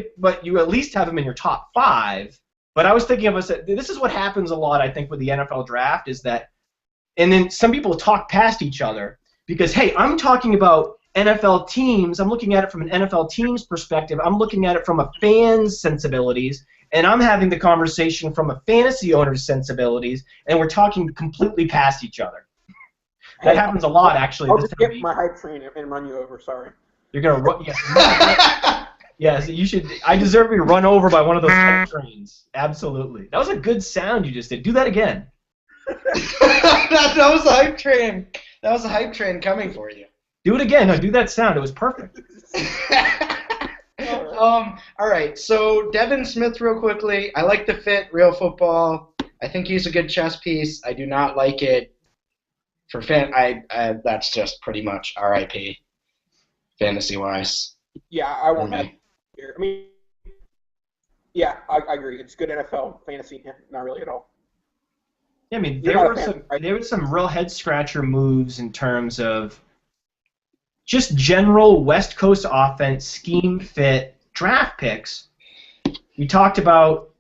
you at least have him in your top 5. But I was thinking of us. This is what happens a lot, I think, with the NFL draft is that, and then some people talk past each other. Because, hey, I'm talking about NFL teams. I'm looking at it from an NFL team's perspective. I'm looking at it from a fan's sensibilities, and I'm having the conversation from a fantasy owner's sensibilities, and we're talking completely past each other. That happens a lot, actually. I'll just get my hype train and run you over. Sorry. You're gonna run. Yes, you should. I deserve to be run over by one of those hype trains. Absolutely. That was a good sound you just did. Do that again. That was a hype train. That was a hype train coming for you. Do it again. No, do that sound. It was perfect. All right. So Devin Smith, real quickly. I like the fit. Real football. I think he's a good chess piece. I do not like it for fan. That's just pretty much RIP, fantasy wise. Yeah, I won't have. I mean, yeah, I agree. It's good NFL fantasy. Not really at all. Yeah, I mean, there were some real head scratcher moves in terms of just general West Coast offense, scheme fit, draft picks. We talked about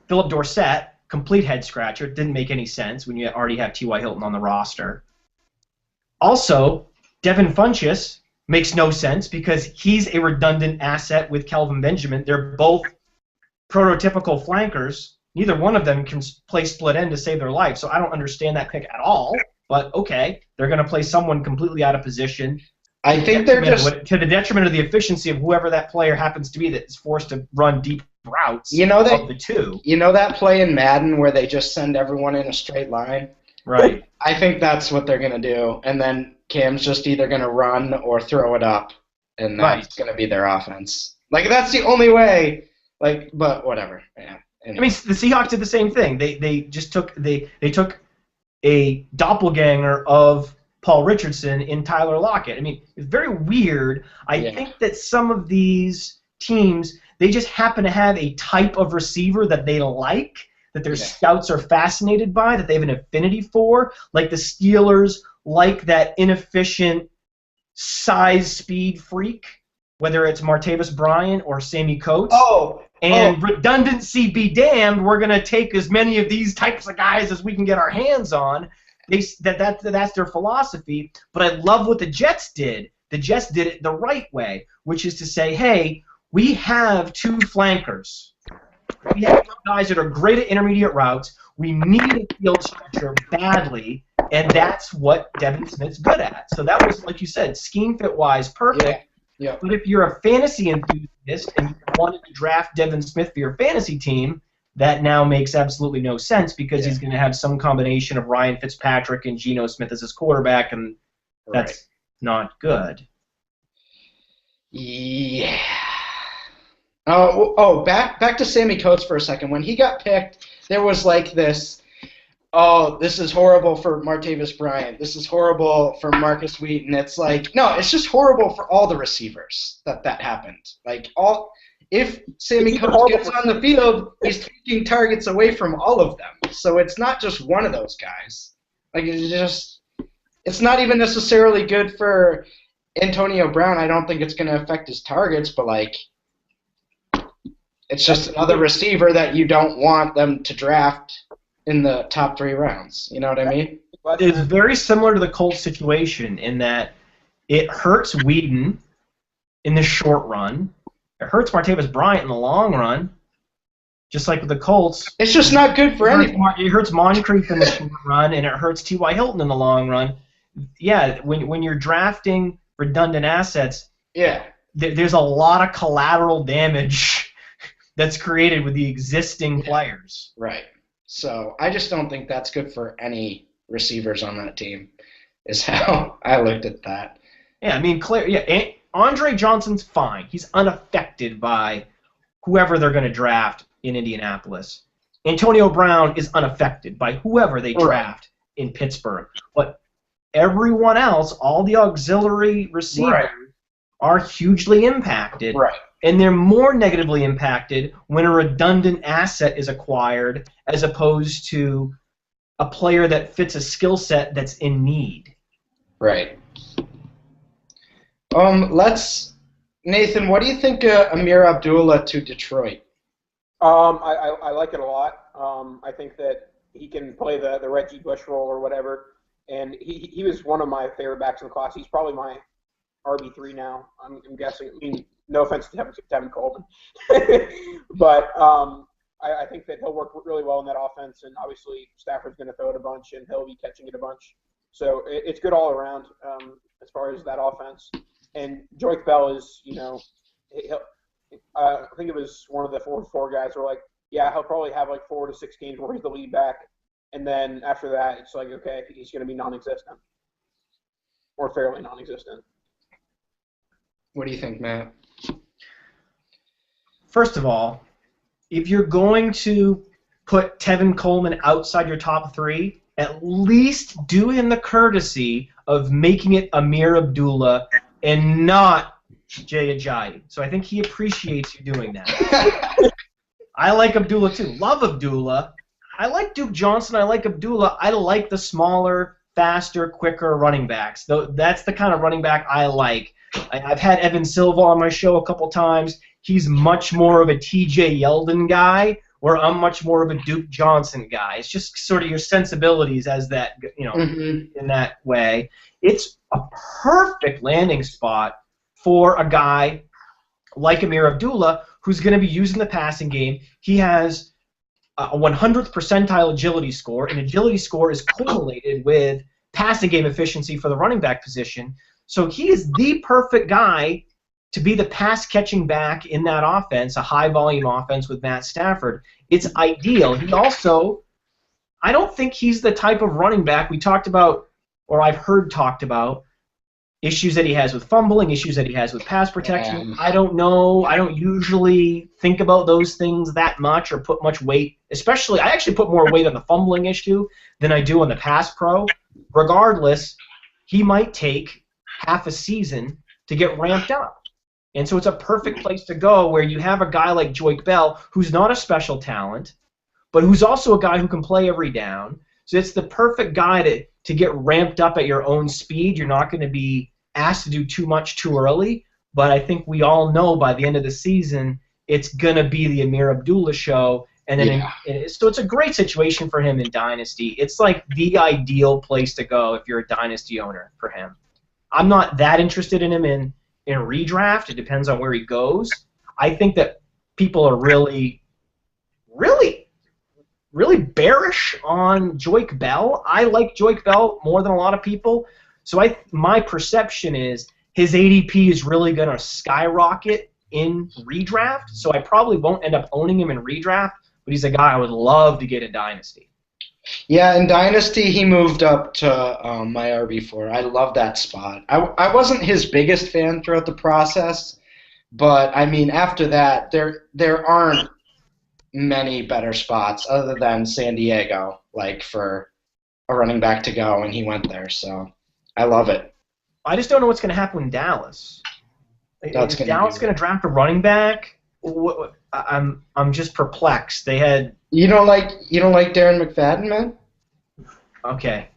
Philip Dorsett, complete head scratcher. Didn't make any sense when you already have T.Y. Hilton on the roster. Also, Devin Funchess makes no sense because he's a redundant asset with Kelvin Benjamin. They're both prototypical flankers. Neither one of them can play split end to save their life, so I don't understand that pick at all. But okay, they're going to play someone completely out of position. I think they're just to the detriment of the efficiency of whoever that player happens to be that is forced to run deep routes. You know that of the two. You know that play in Madden where they just send everyone in a straight line? Right. I think that's what they're going to do, and then Cam's just either going to run or throw it up, and that's going to be their offense. Like, that's the only way. Like, but whatever. Yeah. Anyway. I mean, the Seahawks did the same thing. They just took took a doppelganger of Paul Richardson in Tyler Lockett. I mean, it's very weird. I think that some of these teams, they just happen to have a type of receiver that they like, that their scouts are fascinated by, that they have an affinity for. Like the Steelers like that inefficient size speed freak, whether it's Martavis Bryant or Sammy Coates. Redundancy be damned, we're going to take as many of these types of guys as we can get our hands on. That's their philosophy. But I love what the Jets did. The Jets did it the right way, which is to say, hey, we have two flankers. We have guys that are great at intermediate routes. We need a field stretcher badly, and that's what Devin Smith's good at. So that was, like you said, scheme fit-wise, perfect. Yeah. But if you're a fantasy enthusiast and you wanted to draft Devin Smith for your fantasy team, that now makes absolutely no sense because he's going to have some combination of Ryan Fitzpatrick and Geno Smith as his quarterback, and that's not good. Yeah. Back to Sammy Coates for a second. When he got picked, there was like this, this is horrible for Martavis Bryant. This is horrible for Marcus Wheaton. It's like, no, it's just horrible for all the receivers that happened. Like, if Sammy Coates gets on the field, he's taking targets away from all of them. So it's not just one of those guys. Like, it's not even necessarily good for Antonio Brown. I don't think it's going to affect his targets, but like, it's just another receiver that you don't want them to draft in the top 3 rounds. You know what I mean? It's very similar to the Colts situation in that it hurts Whedon in the short run. It hurts Martavis Bryant in the long run, just like with the Colts. It's just not good for anyone. It hurts Moncrief in the short run, and it hurts T.Y. Hilton in the long run. Yeah, when you're drafting redundant assets, there's a lot of collateral damage that's created with the existing players. Right. So I just don't think that's good for any receivers on that team, is how I looked at that. Yeah, I mean, Andre Johnson's fine. He's unaffected by whoever they're going to draft in Indianapolis. Antonio Brown is unaffected by whoever they draft in Pittsburgh. But everyone else, all the auxiliary receivers, are hugely impacted. Right. And they're more negatively impacted when a redundant asset is acquired as opposed to a player that fits a skill set that's in need. Right. Nathan, what do you think of Amir Abdullah to Detroit? I like it a lot. I think that he can play the Reggie Bush role or whatever. and he was one of my favorite backs in the class. He's probably my RB3 now. I'm guessing. I mean, no offense to Tevin Coleman, but I think that he'll work really well in that offense. And obviously Stafford's going to throw it a bunch, and he'll be catching it a bunch. So it's good all around as far as that offense. And Joique Bell is, I think it was one of the 4 guys who were like, yeah, he'll probably have like 4 to 6 games where he's the lead back. And then after that, it's like, okay, he's going to be non-existent or fairly non-existent. What do you think, Matt? First of all, if you're going to put Tevin Coleman outside your top 3, at least do him the courtesy of making it Amir Abdullah and not Jay Ajayi. So I think he appreciates you doing that. I like Abdullah too. Love Abdullah. I like Duke Johnson. I like Abdullah. I like the smaller, faster, quicker running backs. That's the kind of running back I like. I've had Evan Silva on my show a couple times. He's much more of a TJ Yeldon guy, where I'm much more of a Duke Johnson guy. It's just sort of your sensibilities as that, in that way. It's a perfect landing spot for a guy like Amir Abdullah, who's going to be using the passing game. He has a 100th percentile agility score, and agility score is correlated with passing game efficiency for the running back position. So he is the perfect guy to be the pass-catching back in that offense, a high-volume offense with Matt Stafford. It's ideal. He also, I don't think he's the type of running back we talked about, or I've heard talked about, issues that he has with fumbling, issues that he has with pass protection. I don't know. I don't usually think about those things that much or put much weight. Especially, I actually put more weight on the fumbling issue than I do on the pass pro. Regardless, he might take half a season to get ramped up. And so it's a perfect place to go where you have a guy like Joique Bell, who's not a special talent, but who's also a guy who can play every down. So it's the perfect guy to get ramped up at your own speed. You're not going to be asked to do too much too early, but I think we all know by the end of the season it's going to be the Amir Abdullah show. And then so it's a great situation for him in Dynasty. It's like the ideal place to go if you're a Dynasty owner for him. I'm not that interested in him in redraft. It depends on where he goes. I think that people are really bearish on Joique Bell. I like Joique Bell more than a lot of people. So my perception is his ADP is really going to skyrocket in redraft. So I probably won't end up owning him in redraft, but he's a guy I would love to get in Dynasty. Yeah, in Dynasty, he moved up to my RB4. I love that spot. I wasn't his biggest fan throughout the process, but, I mean, after that, there aren't many better spots other than San Diego, like, for a running back to go, and he went there, so I love it. I just don't know what's going to happen in Dallas. Is Dallas going to draft a running back? I'm just perplexed. They had... You don't like Darren McFadden, man? Okay.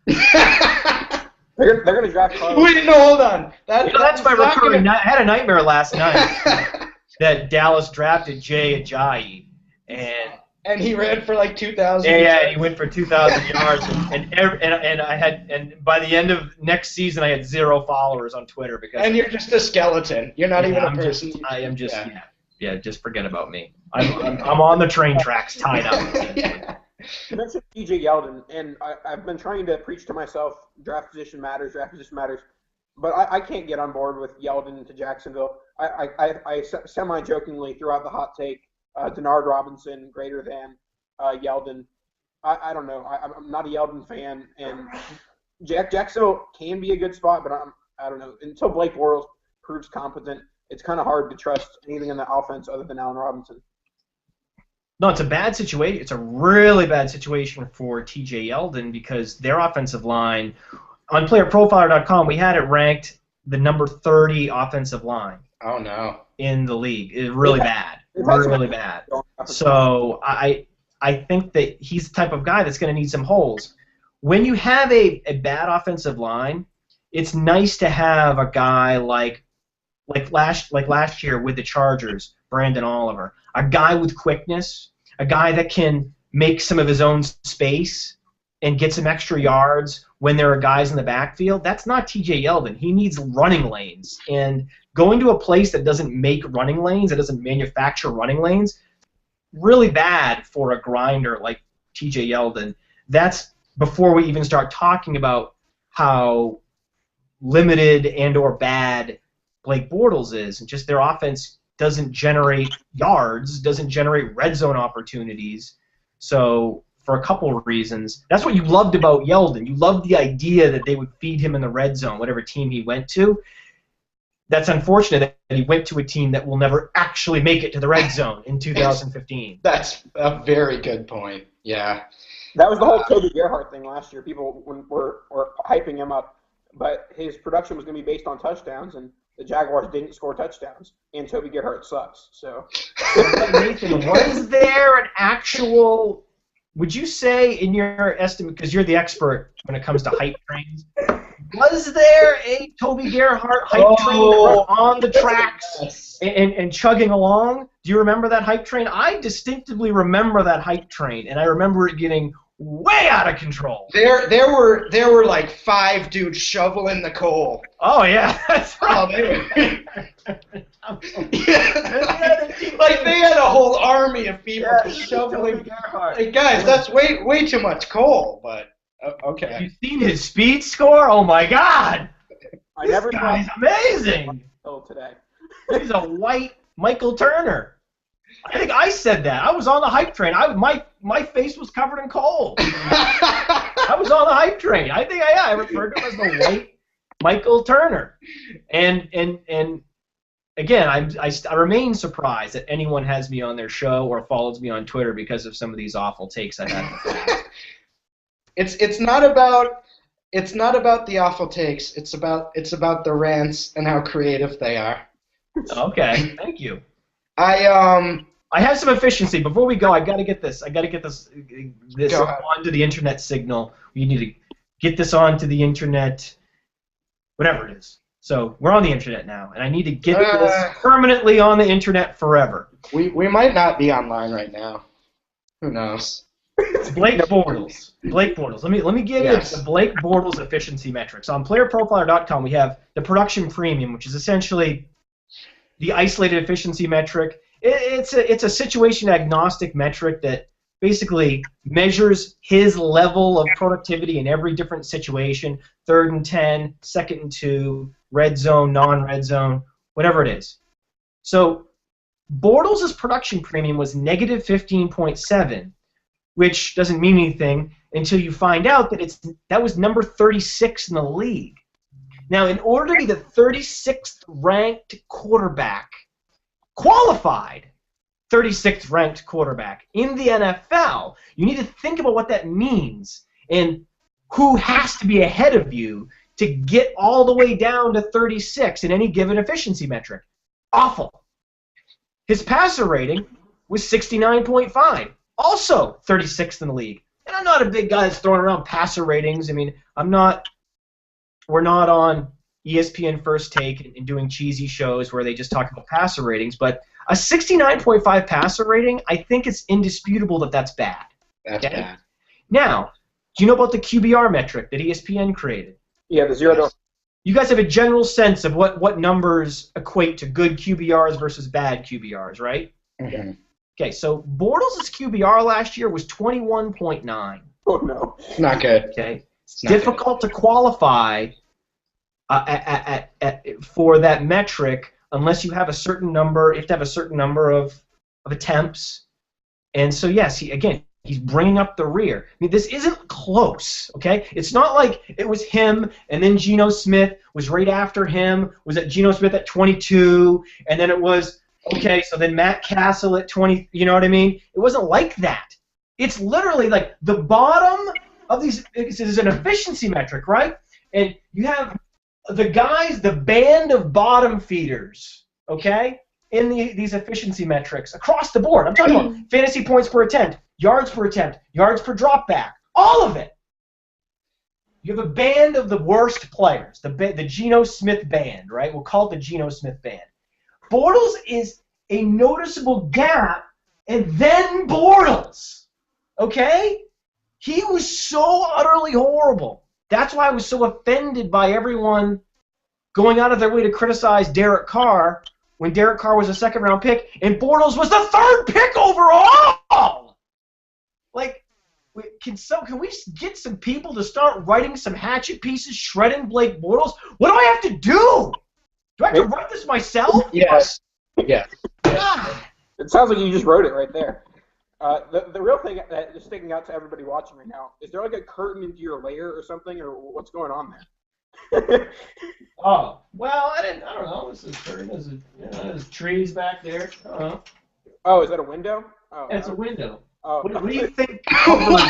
They're going to draft Carlos. Wait, no, hold on. That's my recurring. I had a nightmare last night that Dallas drafted Jay Ajayi, and he ran for like 2,000. Yeah, he went for 2,000 yards, and by the end of next season, I had 0 followers on Twitter because. And you're just a skeleton. You're not even a person. I am just. Yeah, just forget about me. I'm on the train tracks tied up. Yeah. You mentioned TJ Yeldon, and I've been trying to preach to myself, draft position matters, but I can't get on board with Yeldon to Jacksonville. I semi-jokingly threw out the hot take, Denard Robinson greater than Yeldon. I don't know. I'm not a Yeldon fan, and Jacksonville can be a good spot, but I don't know. Until Blake Bortles proves competent, it's kind of hard to trust anything in the offense other than Allen Robinson. No, it's a bad situation. It's a really bad situation for TJ Yeldon because their offensive line, on playerprofiler.com, we had it ranked the number 30 offensive line. Oh, no. In the league. It's really bad. Really bad. So I think that he's the type of guy that's going to need some holes. When you have a bad offensive line, it's nice to have a guy like last year with the Chargers, Brandon Oliver, a guy with quickness, a guy that can make some of his own space and get some extra yards when there are guys in the backfield, that's not TJ Yeldon. He needs running lanes. And going to a place that doesn't make running lanes, that doesn't manufacture running lanes, really bad for a grinder like TJ Yeldon. That's before we even start talking about how limited and or bad Blake Bortles is, and just their offense doesn't generate yards, doesn't generate red zone opportunities. So for a couple of reasons, that's what you loved about Yeldon. You loved the idea that they would feed him in the red zone, whatever team he went to. That's unfortunate that he went to a team that will never actually make it to the red zone in 2015. That's a very good point. Yeah. That was the whole Toby Gerhart thing last year. People were hyping him up, but his production was going to be based on touchdowns, and the Jaguars didn't score touchdowns, and Toby Gerhart sucks. So, Nathan, was there an actual? Would you say, in your estimate, because you're the expert when it comes to hype trains, was there a Toby Gerhart hype train that was on the tracks and chugging along? Do you remember that hype train? I distinctively remember that hype train, and I remember it getting way out of control. There were like 5 dudes shoveling the coal. Oh yeah, that's right. Like they had a whole army of people shoveling. Like, guys, that's way too much coal. But okay. Have you seen his speed score? Oh my God! I never This guy's amazing. until today. He's a white Michael Turner. I think I said that. I was on the hype train. My face was covered in coal. I was on the hype train. I think I referred to him as the white Michael Turner. And again, I remain surprised that anyone has me on their show or follows me on Twitter because of some of these awful takes I've had in the past. It's not about the awful takes. It's about the rants and how creative they are. Okay, thank you. I have some efficiency. Before we go, I got to get this onto the internet signal. We need to get this onto the internet, whatever it is. So we're on the internet now, and I need to get this permanently on the internet forever. We might not be online right now. Who knows? Blake Bortles. Let me give you the Blake Bortles efficiency metrics. On playerprofiler.com, we have the production premium, which is essentially the isolated efficiency metric. It's a situation agnostic metric that basically measures his level of productivity in every different situation: 3rd and 10, 2nd and 2, red zone, non-red zone, whatever it is. So Bortles' production premium was negative 15.7, which doesn't mean anything until you find out that that was number 36 in the league. Now, in order to be the 36th ranked quarterback, qualified 36th ranked quarterback in the NFL, you need to think about what that means and who has to be ahead of you to get all the way down to 36 in any given efficiency metric. Awful. His passer rating was 69.5, also 36th in the league. And I'm not a big guy that's throwing around passer ratings. I mean, we're not on ESPN First Take and doing cheesy shows where they just talk about passer ratings, but a 69.5 passer rating, I think it's indisputable that that's bad. That's bad. Now, do you know about the QBR metric that ESPN created? Yeah, the 0 to... You guys have a general sense of what numbers equate to good QBRs versus bad QBRs, right? Mm-hmm. Okay, so Bortles' QBR last year was 21.9. Oh, no. It's not good. Okay. It's difficult to qualify for that metric unless you have a certain number. You have to have a certain number of attempts. And so, yes, he's bringing up the rear. I mean, this isn't close, okay? It's not like it was him and then Geno Smith was right after him, was at Geno Smith at 22, and then it was, okay, so then Matt Castle at 20, you know what I mean? It wasn't like that. It's literally like the bottom of these, this is an efficiency metric, right? And you have the guys, the band of bottom feeders, okay, in these efficiency metrics across the board. I'm talking about fantasy points per attempt, yards per attempt, yards per drop back, all of it. You have a band of the worst players, the Geno Smith band, right? We'll call it the Geno Smith band. Bortles is a noticeable gap, and then Bortles, okay? He was so utterly horrible. That's why I was so offended by everyone going out of their way to criticize Derek Carr when Derek Carr was a second-round pick and Bortles was the third pick overall. Like, can we get some people to start writing some hatchet pieces, shredding Blake Bortles? What do I have to do? Do I have to write this myself? Yes. Yeah. God. It sounds like you just wrote it right there. The real thing that is sticking out to everybody watching right now, is there like a curtain into your lair or something, or what's going on there? Oh, well, I don't know. This is curtain. There's trees back there. I don't know. Oh, is that a window? Oh, It's a window. Oh, What do you think covers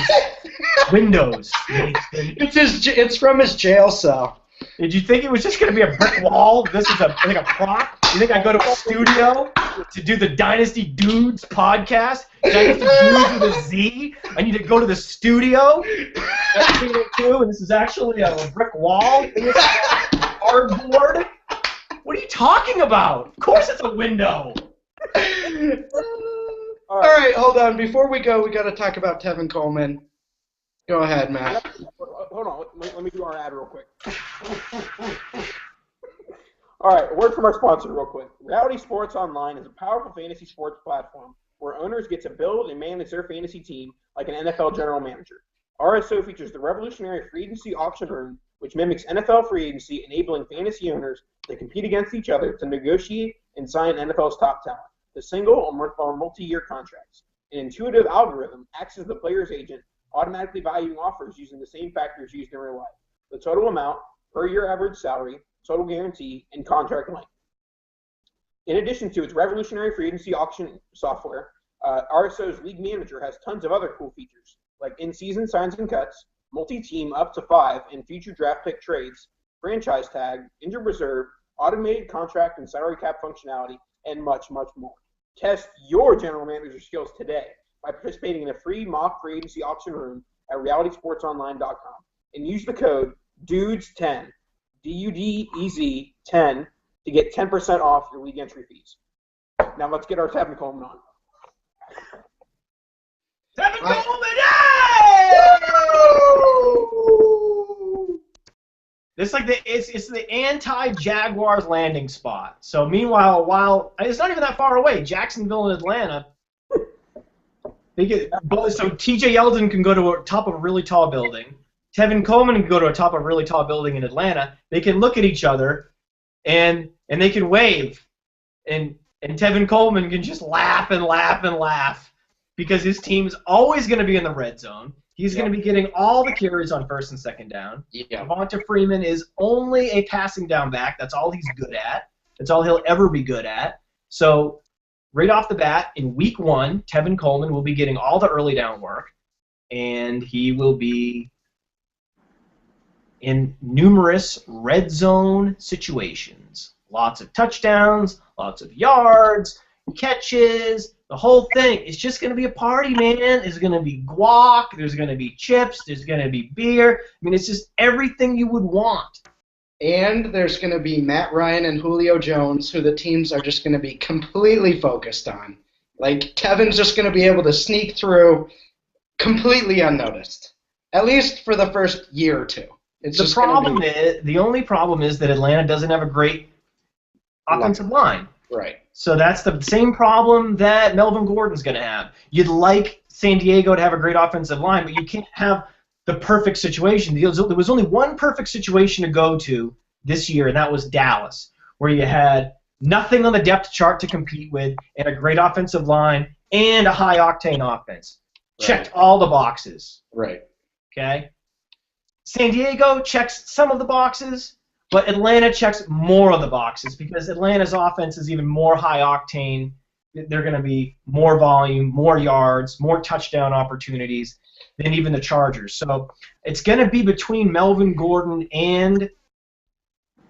windows, Nathan? It's from his jail cell. Did you think it was just going to be a brick wall? This is a prop? You think I go to a studio to do the Dynasty Dudes podcast? Dynasty Dudes with a Z? I need to go to the studio? And this is actually a brick wall? Cardboard? What are you talking about? Of course it's a window. All right, hold on. Before we go, we got to talk about Tevin Coleman. Go ahead, Matt. Hold on. Let me do our ad real quick. All right, a word from our sponsor real quick. Reality Sports Online is a powerful fantasy sports platform where owners get to build and manage their fantasy team like an NFL general manager. RSO features the revolutionary free agency auction room, which mimics NFL free agency, enabling fantasy owners to compete against each other to negotiate and sign NFL's top talent, the single or multi-year contracts. An intuitive algorithm acts as the player's agent, automatically valuing offers using the same factors used in real life: the total amount, per year average salary, total guarantee, and contract length. In addition to its revolutionary free agency auction software, RSO's League Manager has tons of other cool features, like in-season signs and cuts, multi-team up to 5 and future draft pick trades, franchise tag, injured reserve, automated contract and salary cap functionality, and much, much more. Test your general manager skills today by participating in a free mock free agency auction room at realitysportsonline.com and use the code DUDES10, DUDEZ 10, to get 10% off your league entry fees. Now let's get our Tevin Coleman on. Tevin Coleman, it's the anti-Jaguars landing spot. So meanwhile, while it's not even that far away, Jacksonville and Atlanta, so T.J. Yeldon can go to a top of a really tall building. Tevin Coleman can go to a top of a really tall building in Atlanta. They can look at each other, and they can wave, and Tevin Coleman can just laugh and laugh and laugh because his team's always going to be in the red zone. He's going to be getting all the carries on first and second down. Yeah. Devonta Freeman is only a passing down back. That's all he's good at. That's all he'll ever be good at. So right off the bat, in week 1, Tevin Coleman will be getting all the early down work, and he will be in numerous red zone situations. Lots of touchdowns, lots of yards, catches, the whole thing. It's just going to be a party, man. There's going to be guac, there's going to be chips, there's going to be beer. I mean, it's just everything you would want. And there's going to be Matt Ryan and Julio Jones, who the teams are just going to be completely focused on. Like, Tevin's just going to be able to sneak through completely unnoticed, at least for the first year or two. The only problem is that Atlanta doesn't have a great offensive line. Right. So that's the same problem that Melvin Gordon's going to have. You'd like San Diego to have a great offensive line, but you can't have the perfect situation. There was only one perfect situation to go to this year, and that was Dallas, where you had nothing on the depth chart to compete with, and a great offensive line, and a high-octane offense. Right. Checked all the boxes. Right. Okay? San Diego checks some of the boxes, but Atlanta checks more of the boxes because Atlanta's offense is even more high-octane. They're going to be more volume, more yards, more touchdown opportunities than even the Chargers. So it's going to be between Melvin Gordon and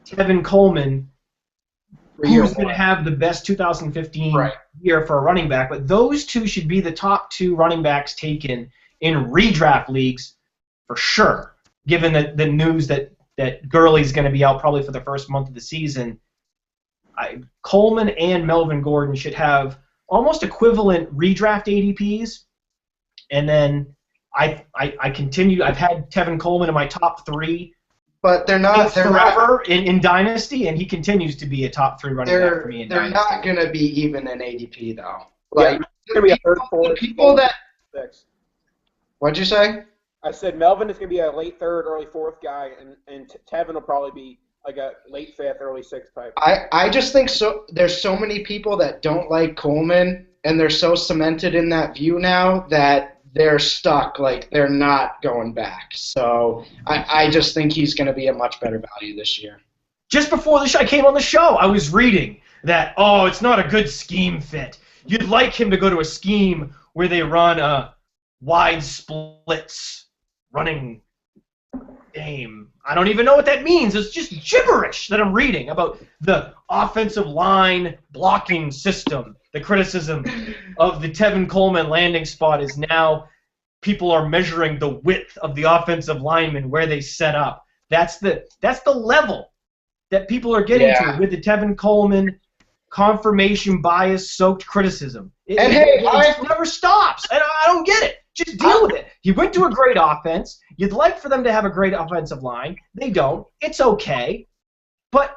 Tevin Coleman who's going to have the best 2015 year for a running back. But those two should be the top 2 running backs taken in redraft leagues for sure, given the news that Gurley's going to be out probably for the first month of the season. Coleman and Melvin Gordon should have almost equivalent redraft ADPs, and then I continue. I've had Tevin Coleman in my top 3. But they're not forever in Dynasty, and he continues to be a top 3 running back for me in Dynasty. They're not going to be even in ADP though. Like it's going to be a third, fourth, people that. Six. What'd you say? I said Melvin is going to be a late third, early fourth guy, and Tevin will probably be like a late fifth, early sixth type. I just think so. There's so many people that don't like Coleman, and they're so cemented in that view now that they're stuck. Like they're not going back. So I just think he's going to be a much better value this year. Just before the show, I came on the show, I was reading that it's not a good scheme fit. You'd like him to go to a scheme where they run wide splits running game. I don't even know what that means. It's just gibberish that I'm reading about the offensive line blocking system. The criticism of the Tevin Coleman landing spot is now people are measuring the width of the offensive linemen where they set up. That's the level that people are getting to with the Tevin Coleman confirmation bias soaked criticism. It never stops, and I don't get it. Just deal with it. He went to a great offense. You'd like for them to have a great offensive line. They don't. It's okay. But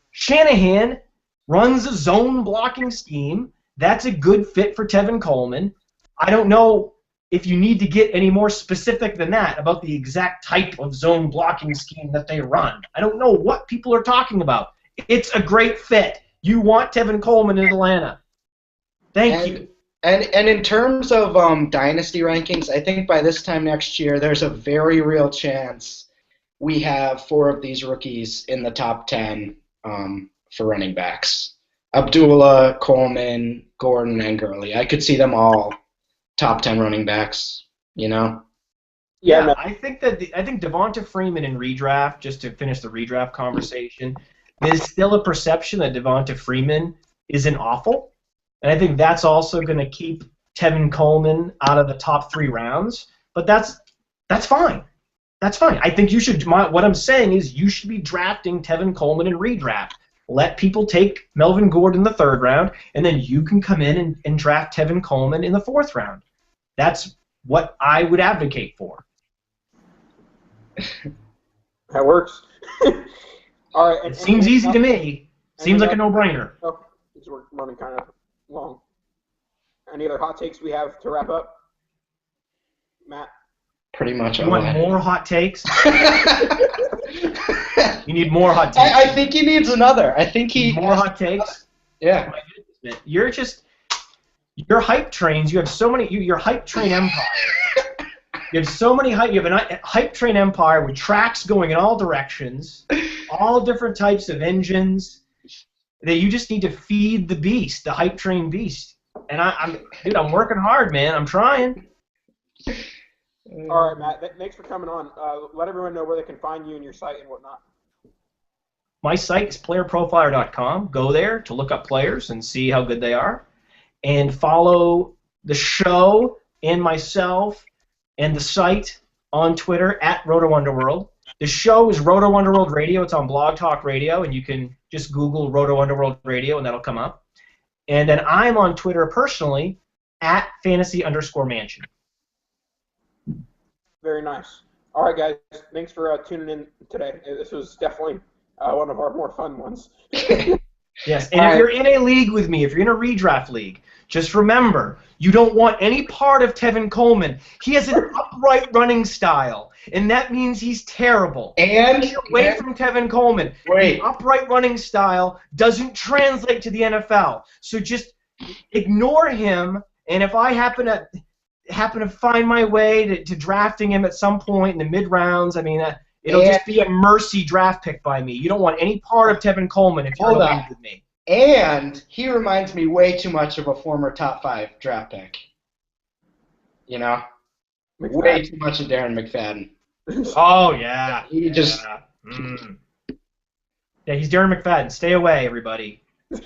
Shanahan runs a zone blocking scheme. That's a good fit for Tevin Coleman. I don't know if you need to get any more specific than that about the exact type of zone blocking scheme that they run. I don't know what people are talking about. It's a great fit. You want Tevin Coleman in Atlanta. Thank you. And in terms of dynasty rankings, I think by this time next year, there's a very real chance we have 4 of these rookies in the top 10 for running backs. Abdullah, Coleman, Gordon, and Gurley. I could see them all top 10 running backs, you know? Yeah, no. I think Devonta Freeman in redraft, just to finish the redraft conversation, there's still a perception that Devonta Freeman isn't awful. And I think that's also going to keep Tevin Coleman out of the top 3 rounds. But that's fine. That's fine. I think you should. What I'm saying is you should be drafting Tevin Coleman in redraft. Let people take Melvin Gordon in the 3rd round, and then you can come in and draft Tevin Coleman in the 4th round. That's what I would advocate for. That works. All right. It seems easy to me. Seems like a no-brainer. Oh, we're running kind of long. Any other hot takes we have to wrap up? Matt? Pretty much. You want more hot takes? You need more hot takes. I think he needs another. I think he more hot takes. Yeah. Oh my goodness, man. You're hype trains. You have so many. Your hype train empire. You have so many hype. You have a hype train empire with tracks going in all directions, all different types of engines. That you just need to feed the beast, the hype train beast. And I'm working hard, man. I'm trying. All right, Matt. Thanks for coming on. Let everyone know where they can find you and your site and whatnot. My site is playerprofiler.com. Go there to look up players and see how good they are. And follow the show and myself and the site on Twitter at Roto Underworld. The show is Roto Underworld Radio. It's on Blog Talk Radio, and you can just Google Roto Underworld Radio, and that'll come up. And then I'm on Twitter personally at fantasy_mansion. Very nice. All right, guys. Thanks for tuning in today. This was definitely one of our more fun ones. Yes, and if you're in a league with me, if you're in a redraft league, just remember, you don't want any part of Tevin Coleman. He has an upright running style, and that means he's terrible. And get away from Tevin Coleman. Wait. The upright running style doesn't translate to the NFL. So just ignore him, and if I happen to find my way to drafting him at some point in the mid-rounds, I mean, it'll just be a mercy draft pick by me. You don't want any part of Tevin Coleman if you're in a league with me. And he reminds me way too much of a former top 5 draft pick. You know? McFadden. Way too much of Darren McFadden. Oh, yeah. He just... Yeah, he's Darren McFadden. Stay away, everybody. End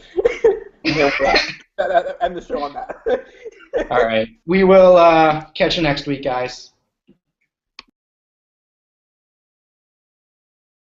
the show on that. All right. We will catch you next week, guys.